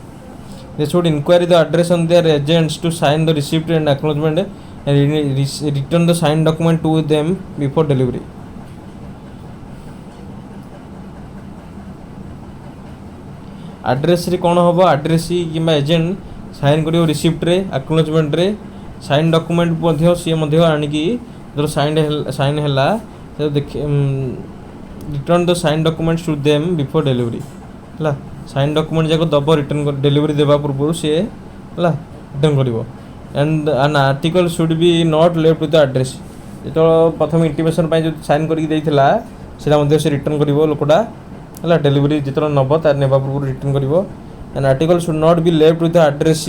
they should inquire the address on their agents to sign the receipt and acknowledgement and return the signed document to them before delivery address रे कौन हम address कि एजेंट साइन कर रिसिप्ट रे acknowledgement रे साइन डॉक्यूमेंट सी आणिकी जो साइन है देख return the sign documents to them before delivery है साइन डॉक्यूमेंट जाक दब रिटर्न डिलीवरी देवा पूर्व सी है रिटर्न कर and N article should be not left with address जो प्रथम इंटीमेशन जो साइन करके से रिटर्न कर लोकटा है डिलीवरी जो नब तार ने पूर्व रिटर्न कर an article should not be left with address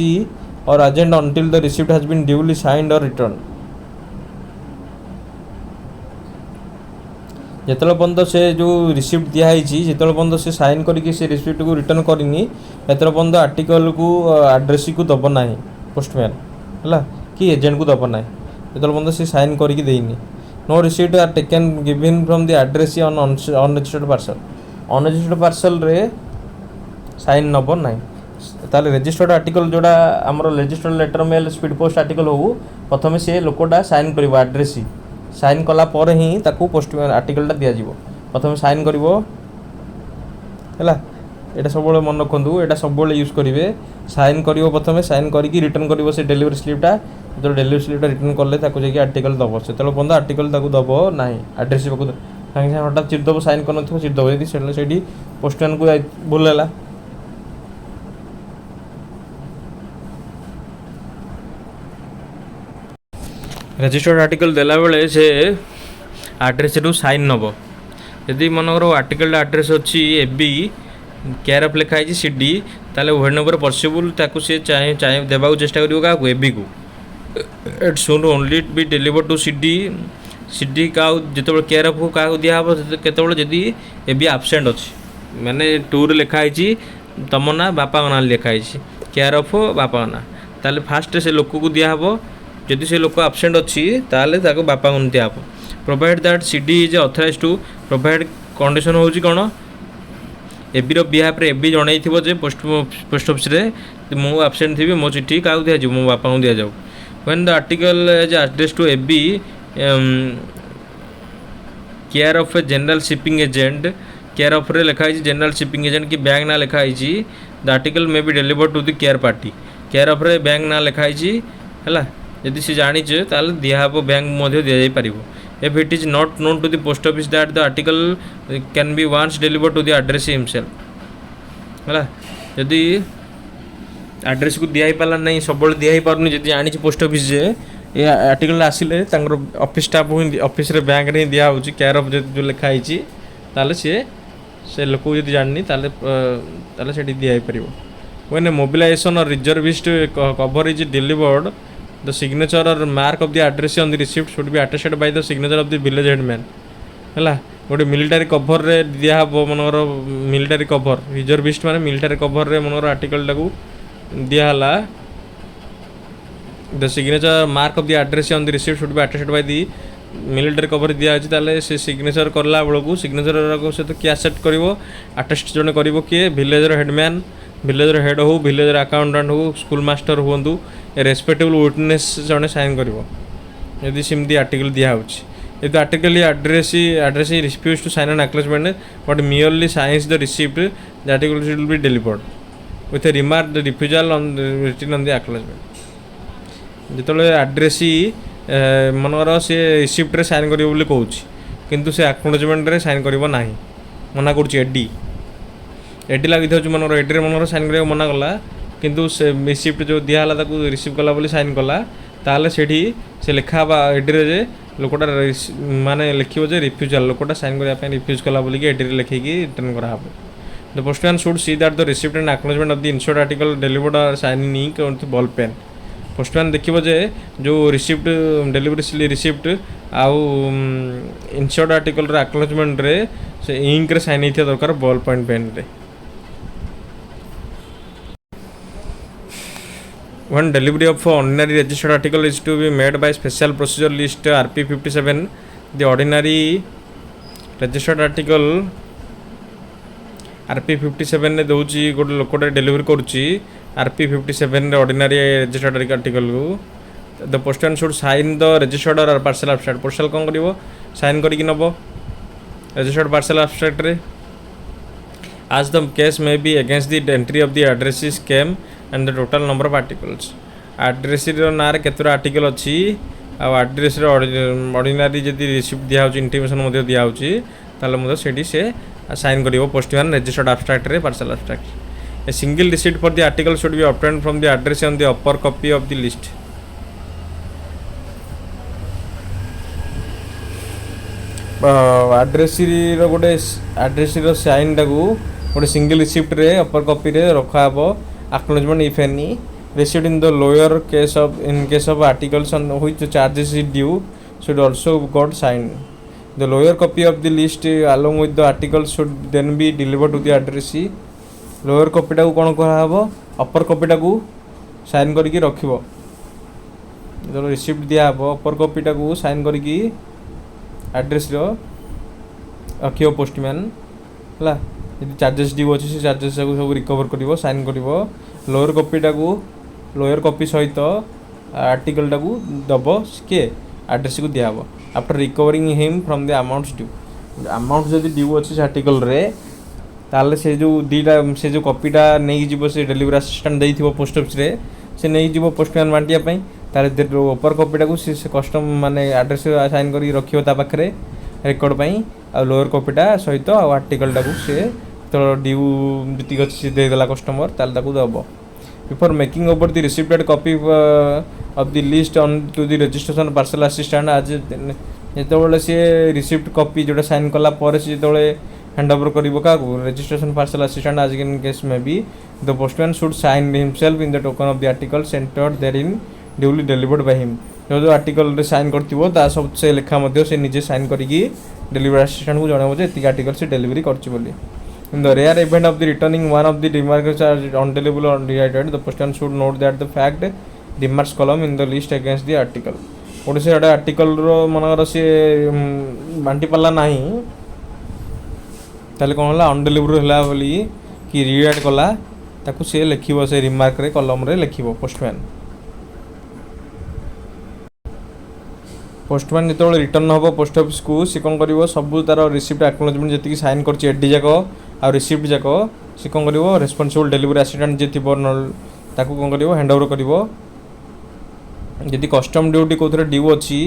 or agent until the receipt has been duly signed और रिटर्न जिते पर्यंत से जो रिसिप्ट दिखाई जिते पर्यंत से साइन करके से रिसिप्ट को रिटर्न करनी एत पर्यंत आर्टिकल को एड्रेस को दब ना पोस्टमैन है कि एजेंट को दब ना जिते पर्यंत से साइन करके देनी no receipt are taken given from the address unregistered parcel parcel रे साइन नब ना ताले रजिस्टर्ड आर्टिकल जोड़ा आमर registered letter mail speed post article हो प्रथम से लोकटा साइन कर एड्रेस साइन कला पर ही ताकू पोस्ट आर्टिकलटा दिज्व प्रथम साइन कर सब मन रखु यहाँ सब यूज करेंगे साइन कर प्रथम साइन करके रिटर्न कर से डिलीवरी स्लिपटा जो डिलीवरी स्लिपटा रिटर्न कले जाकि आर्टिकल दब से पर्यटन आर्टिकल दब ना एड्रेस पाक सागे हठात चिरदब साइन कर चिरदब यदि पोस्टमैन को भूल है रजिस्टर्ड आर्टिकल देला बेले से एड्रेस रू साइन नब यदि मनकर आर्टिकल एड्रेस अच्छी एबी केयर ऑफ लिखाई सी डी ताले व्हेन एवर पॉसिबल ताकू से चाहे देवा चेष्टा करियो का एबी को it should only be deliver to C D का जिते केयर ऑफ क्या दिहब केतबे जदि एबी एब्सेंट अच्छी माने टूर लिखाई तुम ना बापा ना लिखाई केयर ऑफ बापा ना ताले फास्ट से लोक को दिहब जदि से लोक एब्सेंट अच्छी ताले ताको बापा को दिहब provide that C D is authorize to provide condition होची कोन एबी रो बिहाफ रे एबी जणै थिबो जे पोस्ट ऑफिस रे मो एब्सेंट थिबे मो चिट्ठी का दिया जो मो बापा को दिया जाऊ when the article is address to AB care of a general shipping agent care of रे लिखा है जनरल शिपिंग एजेंट की बैंक ना लिखा है the article may be delivered to the care party care of रे बैंक ना लिखा है यदि सी जानीचे ताल दिहब बैंक मध्य दि जाई पारिबो if it is not known to the post office that the article can be once delivered to the address himself है यदि address को दिया पारा नहीं सब दिया पारनी जब जानी पोस्ट ऑफिस जे ये आर्टिकल आसिले ऑफिस स्टाफ ऑफिस रे बैंक रे दिया होची केयर ऑफ जो लिखाई ताले से लोक यदि जानी ताले से दिया पारिबो व्हेन मोबिलाइजेशन और reservist cover is delivered the signature or mark of the address on the receipt should be attached by the signature of the village headman है गोटे मिलिटारी कभर रे दिया मनर मिलिटारी कभर रिजर्विस्ट माने military cover रे मनर article टाकू दियाला the signature mark of the address on the receipt should be attached by the military cover दिया अछि ताले से सिग्नेचर करला बेलू सिग्नेचर को से तो क्या एक्सेप्ट करिवो अटेस्ट जने करिवो के विलेजर हेडमैन विलेजर हेड हो विलेजर अकाउंटेंट हो स्कूल मास्टर हुंतु रेस्पेक्टेबल विटनेस जने साइन करिवो यदि सेमती आर्टिकल दिया होची यदि article address refused to sign an acknowledgement but merely signs the receipt, the article should be delivered with a remark the refusal on the written on the acknowledgement. ଯେତେବେଳେ ଆଡ୍ରେସି ମନେକର ସେ ରିସିପ୍ଟରେ sign କରିବ ବୋଲି କହୁଛି କିନ୍ତୁ ସେ ଆକ୍ନୋଲେଜମେଣ୍ଟରେ ସାଇନ୍ କରିବ ନାହିଁ, ମନା କରୁଛି ଏଡି ଲାଗିଥାଉଛି ମନେକର ଏଡ଼ିରେ ମନେକର ସାଇନ୍ କରିବାକୁ ମନା କଲା କିନ୍ତୁ ସେ ରିସିପ୍ଟ ଯେଉଁ ଦିଆହେଲା ତାକୁ ରିସିଭ୍ କଲା ବୋଲି ସାଇନ୍ କଲା, ତାହେଲେ ସେଠି ସେ ଲେଖା ହେବା ଏଡ଼ିରେ ଯେ ଲୋକଟା ମାନେ ଲେଖିବ ଯେ ରିଫ୍ୟୁଜାଲ୍, ଲୋକଟା ସାଇନ୍ କରିବା ପାଇଁ ରିଫ୍ୟୁଜ୍ କଲା ବୋଲିକି ଏଡ଼ିରେ ଲେଖିକି ରିଟର୍ନ କରାହେବ। The postman should see that the receipt and acknowledgement of the insured article delivered are sign in ink on ball pen. Postman ଦେଖିବ ଯେ ଯେଉଁ ରିସିପ୍ଟ ଡେଲିଭରି ରିସିପ୍ଟ ଆଉ ଇନସ୍ୟୁର୍ଡ ଆର୍ଟିକଲର ଆକ୍ନୋଲେଜମେଣ୍ଟରେ ସେ ଇଙ୍କରେ ସାଇନ୍ ହେଇଥିବା ଦରକାର ବଲ୍ ପଏଣ୍ଟ ପେନ୍ରେ। When delivery of ordinary registered article is to be made by special procedure list RP 57, the ordinary registered article RP 57 ने दौची गोटे लोकटे डेलीवरी करुच्ची RP 57 ऑर्डिनरी रजिस्टर्ड आर्टिकल को the postman should sign the registered or parcel abstract. Postal कौन करिवो sign करके नब रजिस्टर्ड पार्सल एब्स्ट्रैक्ट रे as the case may be against the entry of the addresses came and the total number of articles। address रो नारे केतरा article अछि आ address रो ordinary जदी receipt दिया होची इंटीमेशन मध्ये दिया होची ताले मध्ये सेठी से साइन करिवो पोस्टमैन रजिस्टर्ड एब्स्ट्रैक्ट रे parcel abstract. A single receipt for the article should be obtained from the address on the upper copy of the list। address रो गोटे address रो साइन टाकू गोटे सिंगल रिसिप्ट रे अपर copy रे रखा हबो acknowledgement if any received in the lower case of in case of articles on which charges is due should also got signed। the lower copy of the list along with the articles should then be delivered to the addressee। Lower कॉपीटा को कौन कराब अपर कॉपीटा को sign करके रखिब जो receipt दिया हे अपर कॉपीटा को sign करके एड्रेस रखिब पोस्टमैन है यदि चार्जेस ड्यू अच्छे से चार्जेस को सब रिकवर कर साइन कर लोअर कॉपीटा को लोअर कॉपी सहित आर्टिकलटा को दब किए एड्रेस को दिया after recovering him from the amounts due. Amount जब ड्यू अच्छे से आर्टिकल रे ताले से जो दीटा से जो कॉपीटा नहीं जीवो से डिलीवरी असिस्टेंट देइथिबो पोस्ट ऑफिस रे से नहीं जीवो पोस्टमैन बांटिया पई ताले ऊपर कॉपीटा को से कस्टम माने एड्रेस साइन करी रखियो ता पाखरे रिकॉर्ड पई आ लोअर कॉपीटा सहित आ आर्टिकलटा को से तो ड्यू जति गछ से दे देला कस्टमर ताले ताको दबो। Before making over the receipted copy of the list on to the registration parcel assistant आज जेतबेले से रिसिप्ट कॉपी जोटा साइन कला पर से जेतबेले हैंड ओवर करिवो का रजिस्ट्रेशन पार्सल असिस्टेंट आज इन केस में भी the postman should sign himself in the token of the article centred there in duly delivered by him. जो आर्टिकल रे साइन करथिबो ता सब से लेखा मध्ये से निजे साइन करिकी डिलीवरी असिस्टेंट को जणाबो जे एति आर्टिकल से डिलीवरी करछि बोली। In the rare event of the returning one of the remarks are undeliverable or directed the postman should note that the fact remarks column in the list against the article. ओडे से article रो मनगर से बांटी पाला नाही ताले कौन है अनडेलीवर है बोली कि रिएड कला ताकू से लिखिबो से रिमार्क रे कॉलम रे लिखिबो पोस्टमैन जो रिटर्न हम पोस्ट ऑफिस को सी कौन कर सब तार रिसिप्ट एक्नोलेजमेंट जी साइन कर एडी जाक आ रिसिप्ट जाक सी कौन कर रेस्पॉन्सिबल डिलीवरी असिस्टेंट जी थी कौन कर हैंड ओवर कर जदि कस्टम ड्यूटी कौन ड्यू अच्छी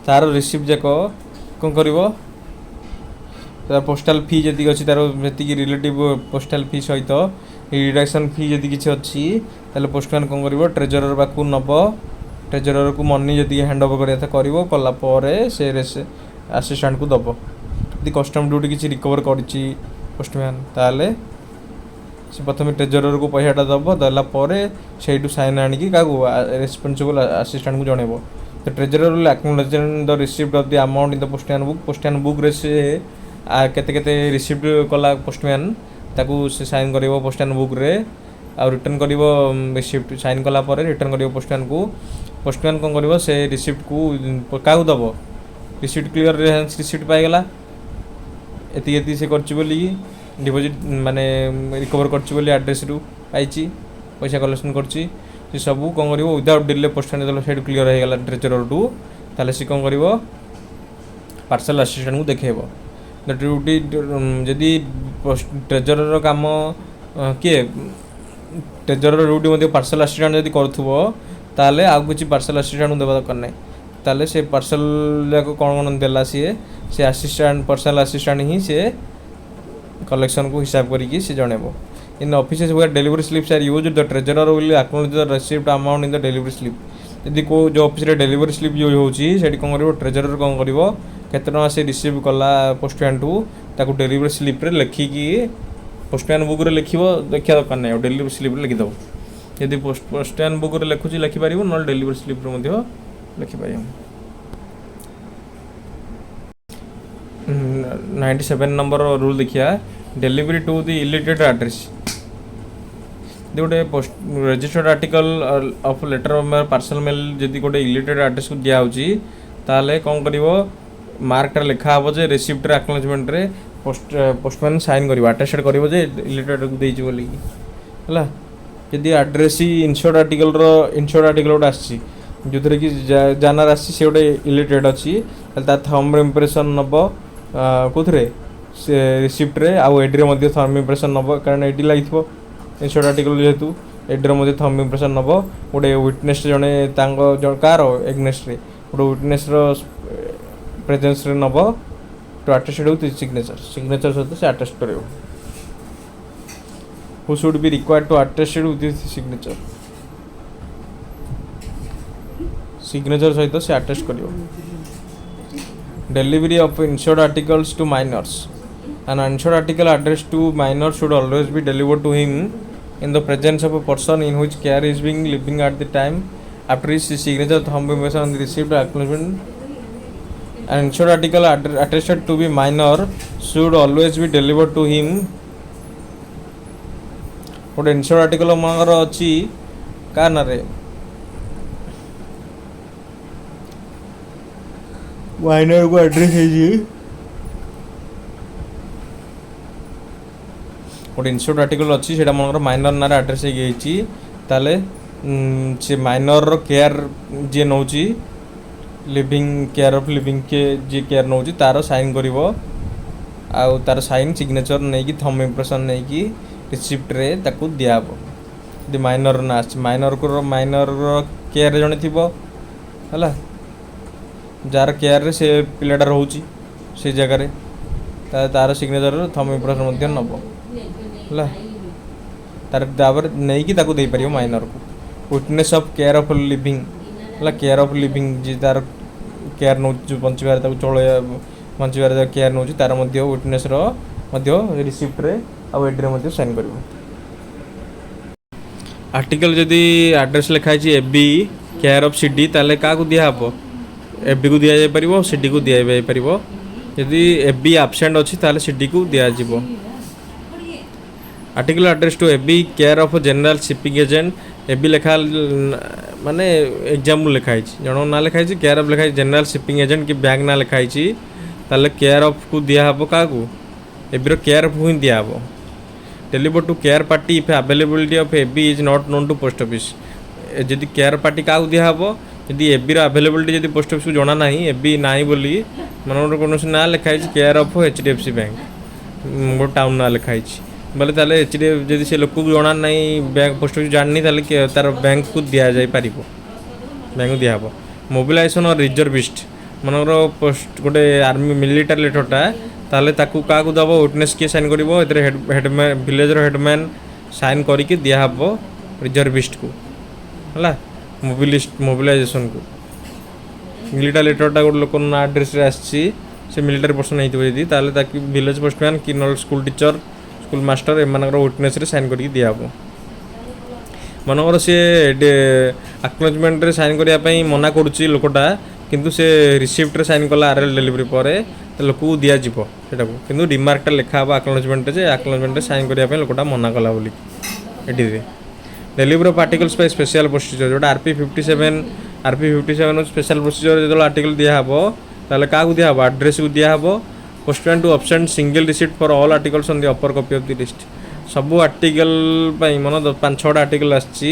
तार रिसिप्ट जाक कौन कर पोस्टाल फी जी अच्छी तार जी रिलेटिव पोस्टाल फी सहित रिडक्शन फी जी किसी अच्छी ताले पोस्टमैन कौन कर ट्रेजरर पाक नब ट्रेजरर को मनी जी हैंड ओवर कला से असिस्टेंट को दब यदि कस्टम ड्यूटी किसी रिकवर कर पोस्टमैन ताले से प्रथम ट्रेजरर को पैसाटा दब देलापर से साइन आणिकी क्या रेस्पॉन्सिबल असिस्टेंट को जनइब। तो treasurer will acknowledge the receipt of the amount in the postman book रे से केते केते रिसिप्ट कला पोस्टमैन ताकू से साइन करिवो पोस्टमैन बुक रे आ रिटर्न करिवो रिसिप्ट साइन कला पर रिटर्न करिवो पोस्टमैन कौन करिवो से रिसिप्ट को काऊ दबो रिसिप्ट क्लियर रिसिप्ट पाई गला एति से करछि बोली डिपॉजिट माने रिकवर करछि बोली एड्रेस रु पाइछि पैसा कलेक्शन करछि सी सब कौन कर विदाउट डिले पोस्टमैन जो से क्लीयर हो गला ट्रेजर टू ताले सी कौन कर पार्सल असिस्टेंट को देखेब ड्यूटी जदि ट्रेजर काम किए ट्रेजर ड्यूटी पार्सल असिस्टेंट जब करूँ ताले आउ किसी पार्सल असिस्टेंट को देवा दरकार ना ताले से पार्सल जाक कौन कौन देला सी असिस्टेंट पार्सल असिस्टेंट ही से कलेक्शन को हिसाब करी सी जनइब in offices where delivery slips are used the treasurer will acknowledge the received amount in the delivery slip यदि को जो ऑफिस रे डिलीवरी स्लिप यूज होची सेठी कौन करिवो ट्रेजरर कौन करिवो केते टका से रिसीव कला पोस्टमैन टू ताको डिलीवरी स्लिप रे लिखिकी पोस्टमैन बुक रे लिखिवो देखिया दरकार नै डिलीवरी स्लिप रे लिखि दो यदि पोस्टमैन बुक रे लिखुची लिखि पारिवो न डिलीवरी स्लिप रे मध्ये लिखि पारिवो 97 नंबर रूल देखिया delivery to the illiterate address गोटे post registered article of letter of parcel mail जदि गोटे इलिटरेट एड्रेस को दिया होची ताले कौन करिवो मार्कटा लिखा हबो जे रिसिप्ट रे एक्नॉलेजमेंट रे पोस्टमैन साइन करिवो अटेस्टेड करिवो जे इलिटरेट को देइची बोली हला यदि एड्रेस ही इंश्योर्ड आर्टिकल गोटे आसी जो कि जानर आसी से गोटे इलिटरेट अच्छी ता थंब इम्प्रेशन नब कौन से रिसिप्ट रे आउ एडी रे थंब इम्प्रेशन नब कारण एडी लगी इंश्योर्ड आर्टिकल जेहेतु एडी रे थंब इम्प्रेशन नब गोटे विटनेस जड़े कार एग्नेस्ट रे गोटे विटनेस प्रेजेंस रे नब टू अटेस्टेड विथ सिग्नेचर सहित से अटेस्ट कर who should be required to attest with his signature सहित से अटेस्ट करियो delivery of insured articles to minors an insured article addressed to minor should always be delivered to him in the presence of a person in whose care is being living at the time after his signature thumb impression on the receipt acknowledgement an insured article attested to be minor should always be delivered to him गोटे ensure article मगर अच्छी का ना रे minor को address है गोटे ensure article अच्छी से मगर माइनर ना एड्रेस है से माइनर केयर जी नौ लिविंग केयर ऑफ लिविंग के जी केयर नौ तार साइन करिवो आउ तार साइन सिग्नेचर नहीं कि थंब इम्प्रेशन नहीं कि रिसिप्ट रे ताकू दियाब यदि माइनर ना माइनर केयर जड़े थी है जार केयर से पिलाटा रोचे से जगार तार सिग्नेचर थंब इम्प्रेशन नब है तार नहीं कि ताकू दे पारियो माइनर को witness of care of living है केयर ऑफ लिविंग जी तार केयर नौ बंचार चल बंचार केयर नौ तार विटनेस रिसिप्ट रे आउ एड्रे साइन कर आर्टिकल जदि एड्रेस लिखाई एबी केयर ऑफ सीडी ताले का दिहब एबी को दिया पार सीडी को दिया पार यदि एबी आबसेंट अच्छी ताले सीडी को दिज्व article address to AB care of general shipping agent AB लिखा माने एग्जाम्पल लिखाई जन ना लिखाई केयर ऑफ लिखाई जनरल शिपिंग एजेंट कि बैंक ना लिखाई ताले केयर ऑफ को दिहब क्या एबीर केयर ऑफ ही दिहब deliver to care party if availability of AB is not known to post office जदि केयर पार्टी क्या दिहब यदि एबीर अवेलेबिलिटी जब पोस्ट ऑफिस को जना ना एबी ना बोली मन कौन ना लिखाई केयर ऑफ HDFC बैंक गोटे टाउन ना लिखाई बोले ताले जब से लोक जना ना बैंक पोस्ट ऑफिस जाननी तार बैंक को दि जाए पार बैंक को दिहब मोबिलाइजेशन और रिजर्विस्ट मनर पोस्ट गोटे आर्मी मिलिटारी लेटरटा ताले ताकू क्या दब विटनेस किए साइन कर हेडमैन विलेजर हेडमैन साइन करके दिहब रिजर्विस्ट को है मोबिलाइजेशन को मिलिटारी लेटरटा गोटे लोक ना एड्रेस आसी से मिलिटारी पर्सन होती ताकि विलेज पोस्टमैन कि न स्कूल टीचर स्कूल मास्टर एम विटनेस साइन करके दिहब मनकर सी एक्नॉलेजमेंट रे साइन करने मना करुच्ची लोकटा किंतु से रिसिप्ट रे साइन कला आरएल डिलीवरी पर लोक को दि जाव कि रिमार्कटा लिखा हे एक्नॉलेजमेंट से एक्नॉलेजमेंट साइन करने लोकटा मना कला बोली at delivery of articles per special procedure जोटा RP 57 स्पेशल प्रोसीजर जो आर्टिकल दिहब ताले क्या दिहब एड्रेस को दिहब postman to obtain single receipt for all articles on the upper copy of the list ସବୁ ଆର୍ଟିକଲ ପାଇଁ मन 5-6ଟା ଆର୍ଟିକଲ ଆସିଛି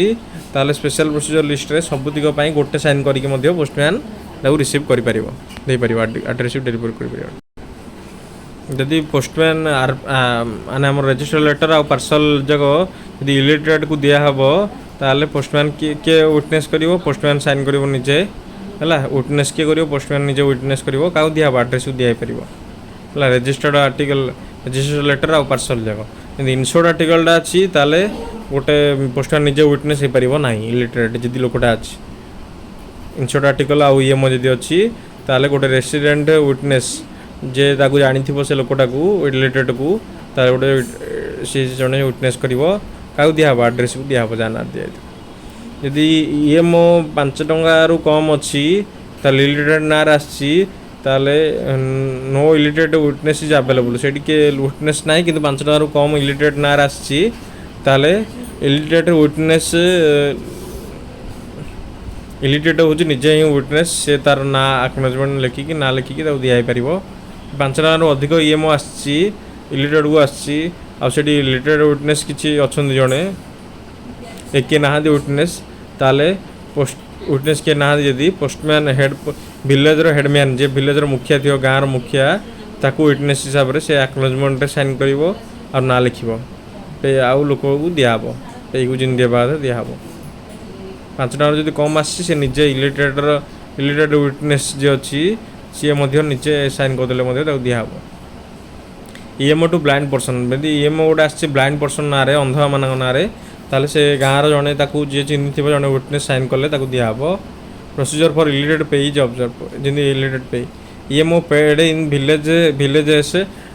ତାହେଲେ ସ୍ପେଶାଲ ପ୍ରୋସିଜର ଲିଷ୍ଟରେ ସବୁତିକ ପାଇଁ ଗୋଟେ ସାଇନ୍ କରିକି ମଧ୍ୟ ପୋଷ୍ଟମ୍ୟାନ୍ ତାକୁ ରିସିଭ୍ କରିପାରିବ ଦେଇପାରିବ ରିସିଭ୍ ଡେଲିଭରି କରିପାରିବ। ଯଦି ପୋଷ୍ଟମ୍ୟାନ୍ ମାନେ ଆମର ରେଜିଷ୍ଟର ଲେଟର ଆଉ ପାର୍ସଲ ଯାକ ଯଦି ଇଲିଟରେଟ୍କୁ ଦିଆହେବ ତାହେଲେ ପୋଷ୍ଟମ୍ୟାନ୍ କିଏ ୱିଟନେସ୍ କରିବ ପୋଷ୍ଟମ୍ୟାନ୍ ସାଇନ୍ କରିବ ନିଜେ ହେଲା। ୱିଟନେସ୍ କିଏ କରିବ ପୋଷ୍ଟମ୍ୟାନ୍ ନିଜେ ୱିଟନେସ୍ କରିବ କାହାକୁ ଦିଆହେବ ଆଡ୍ରେସକୁ ଦିଆହେଇପାରିବ ହେଲା। ରେଜିଷ୍ଟର୍ଡ ଆର୍ଟିକଲ ରେଜିଷ୍ଟର ଲେଟର ଆଉ ପାର୍ସଲ ଯାକ ଯଦି ଇନସୋର୍ଡ ଆର୍ଟିକଲଟା ଅଛି ତାହେଲେ ଗୋଟେ ପୋଷ୍ଟମ୍ୟାନ୍ ନିଜେ ୱିଟନେସ୍ ହେଇପାରିବ ନାହିଁ ଇଲିଟରେଟ୍ ଯଦି ଲୋକଟା ଅଛି। ଇନସୋର୍ଡ ଆର୍ଟିକଲ ଆଉ ଇଏମଓ ଯଦି ଅଛି ତାହେଲେ ଗୋଟେ ରେସିଡେଣ୍ଟ ୱିଟନେସ୍ ଯେ ତାକୁ ଜାଣିଥିବ ସେ ଲୋକଟାକୁ ଇଲିଟରେଟ୍କୁ ତାହେଲେ ଗୋଟେ ସେ ଜଣେ ୱିଟନେସ୍ କରିବ କାହାକୁ ଦିଆହେବ ଆଡ୍ରେସକୁ ଦିଆହେବ ଯାହା ନାଁ ଦିଆହେଇଥିବ। ଯଦି ଇଏମଓ 5 ଟଙ୍କାରୁ କମ୍ ଅଛି ତାହେଲେ ଇଲିଟରେଟ୍ ନାଁରେ ଆସିଛି ତାହେଲେ no illiterate witness is available से विटनेस ना कि 5 टकर कम इलिटरेट नार आसी इलिटरेट विटनेस इलिटरेट हूँ निजे ही विटनेस से तार ना आक्नोलेजमेंट लिखिकी ना लिखिकी दिखाई पार 5 टकर अधिक ईएमओ आसी इलिटरेट को आसी आठी इलिटरेट विटनेस किसी अच्छा जड़े किए ना विटनेस ताले पोस्ट विटनेस किए ना जदि पोस्टमैन हेड विलेजर हेडमैन जे विलेजर मुखिया थी गाँव मुखिया ताकू विटनेस हिसाब से आक्नोलेजमेंट साइन कर ना लिख आउ लोक को दिहब पे को जिन देवा दिहब 5 टकर जब कम आसी निजे इलिटरेट विटनेस जे अच्छी सी निजे साइन करदे दिहब। ईएमओ टू ब्लाइंड पर्सन यदि ईएमओ गोटे आसी ब्लाइंड पर्सन ना अंधा मान ना ताले से गाँव जड़े जी चिन्ह थी जड़े विटनेस साइन कले दिहब। Procedure for illiterate payee is observe जमी illiterate payee EMO paid in villages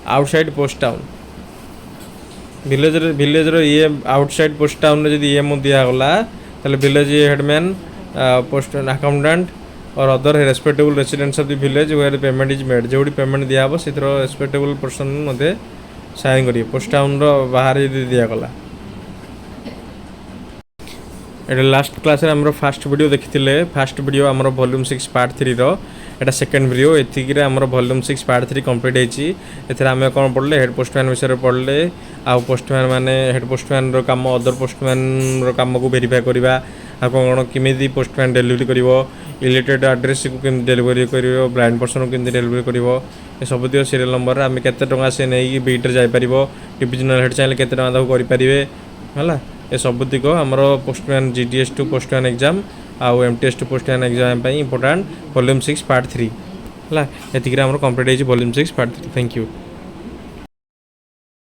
outside post town villager ये आउटसाइड पोस्ट टाउन जब ईएमओ दिगला ताले विलेज हेडमैन पोस्ट अकाउंटेंट और other respectable residents of the village where payment is made जो payment दिहब से respectable person sign करेंगे post town बाहर यदि दिगला। एटा लास्ट क्लास रे हमरो फास्ट वीडियो देखिथिले फास्ट वीडियो हमरो वॉल्यूम 6 पार्ट 3 रो एटा सेकंड वीडियो एतिकी रे हमरो वॉल्यूम 6 पार्ट 3 कंप्लीट हेची। एथरा हमें कोन पढले हेड पोस्टमैन विषय पढले आ पोस्टमैन माने हेड पोस्टमैन रो काम अदर पोस्टमैन रो काम को वेरीफाई करबा आ कोन किमिदी पोस्टमैन डिलीवरी करिवो इलिटरेट एड्रेस को किम डिलीवरी करिवो ब्लाइंड पर्सन को किम डिलीवरी करिवो ए सब दियो सीरियल नंबर रे हमें केते टंका से नेई बीट रे जाय परिवो डिविजनल हेड चाहे केते टंका दाउ करि परिबे हला। ये सबुतिक आमर postman GDS to postman exam आउ MTS to postman exam important volume 6 part 3 है। ये complete volume 6 part 3 thank you.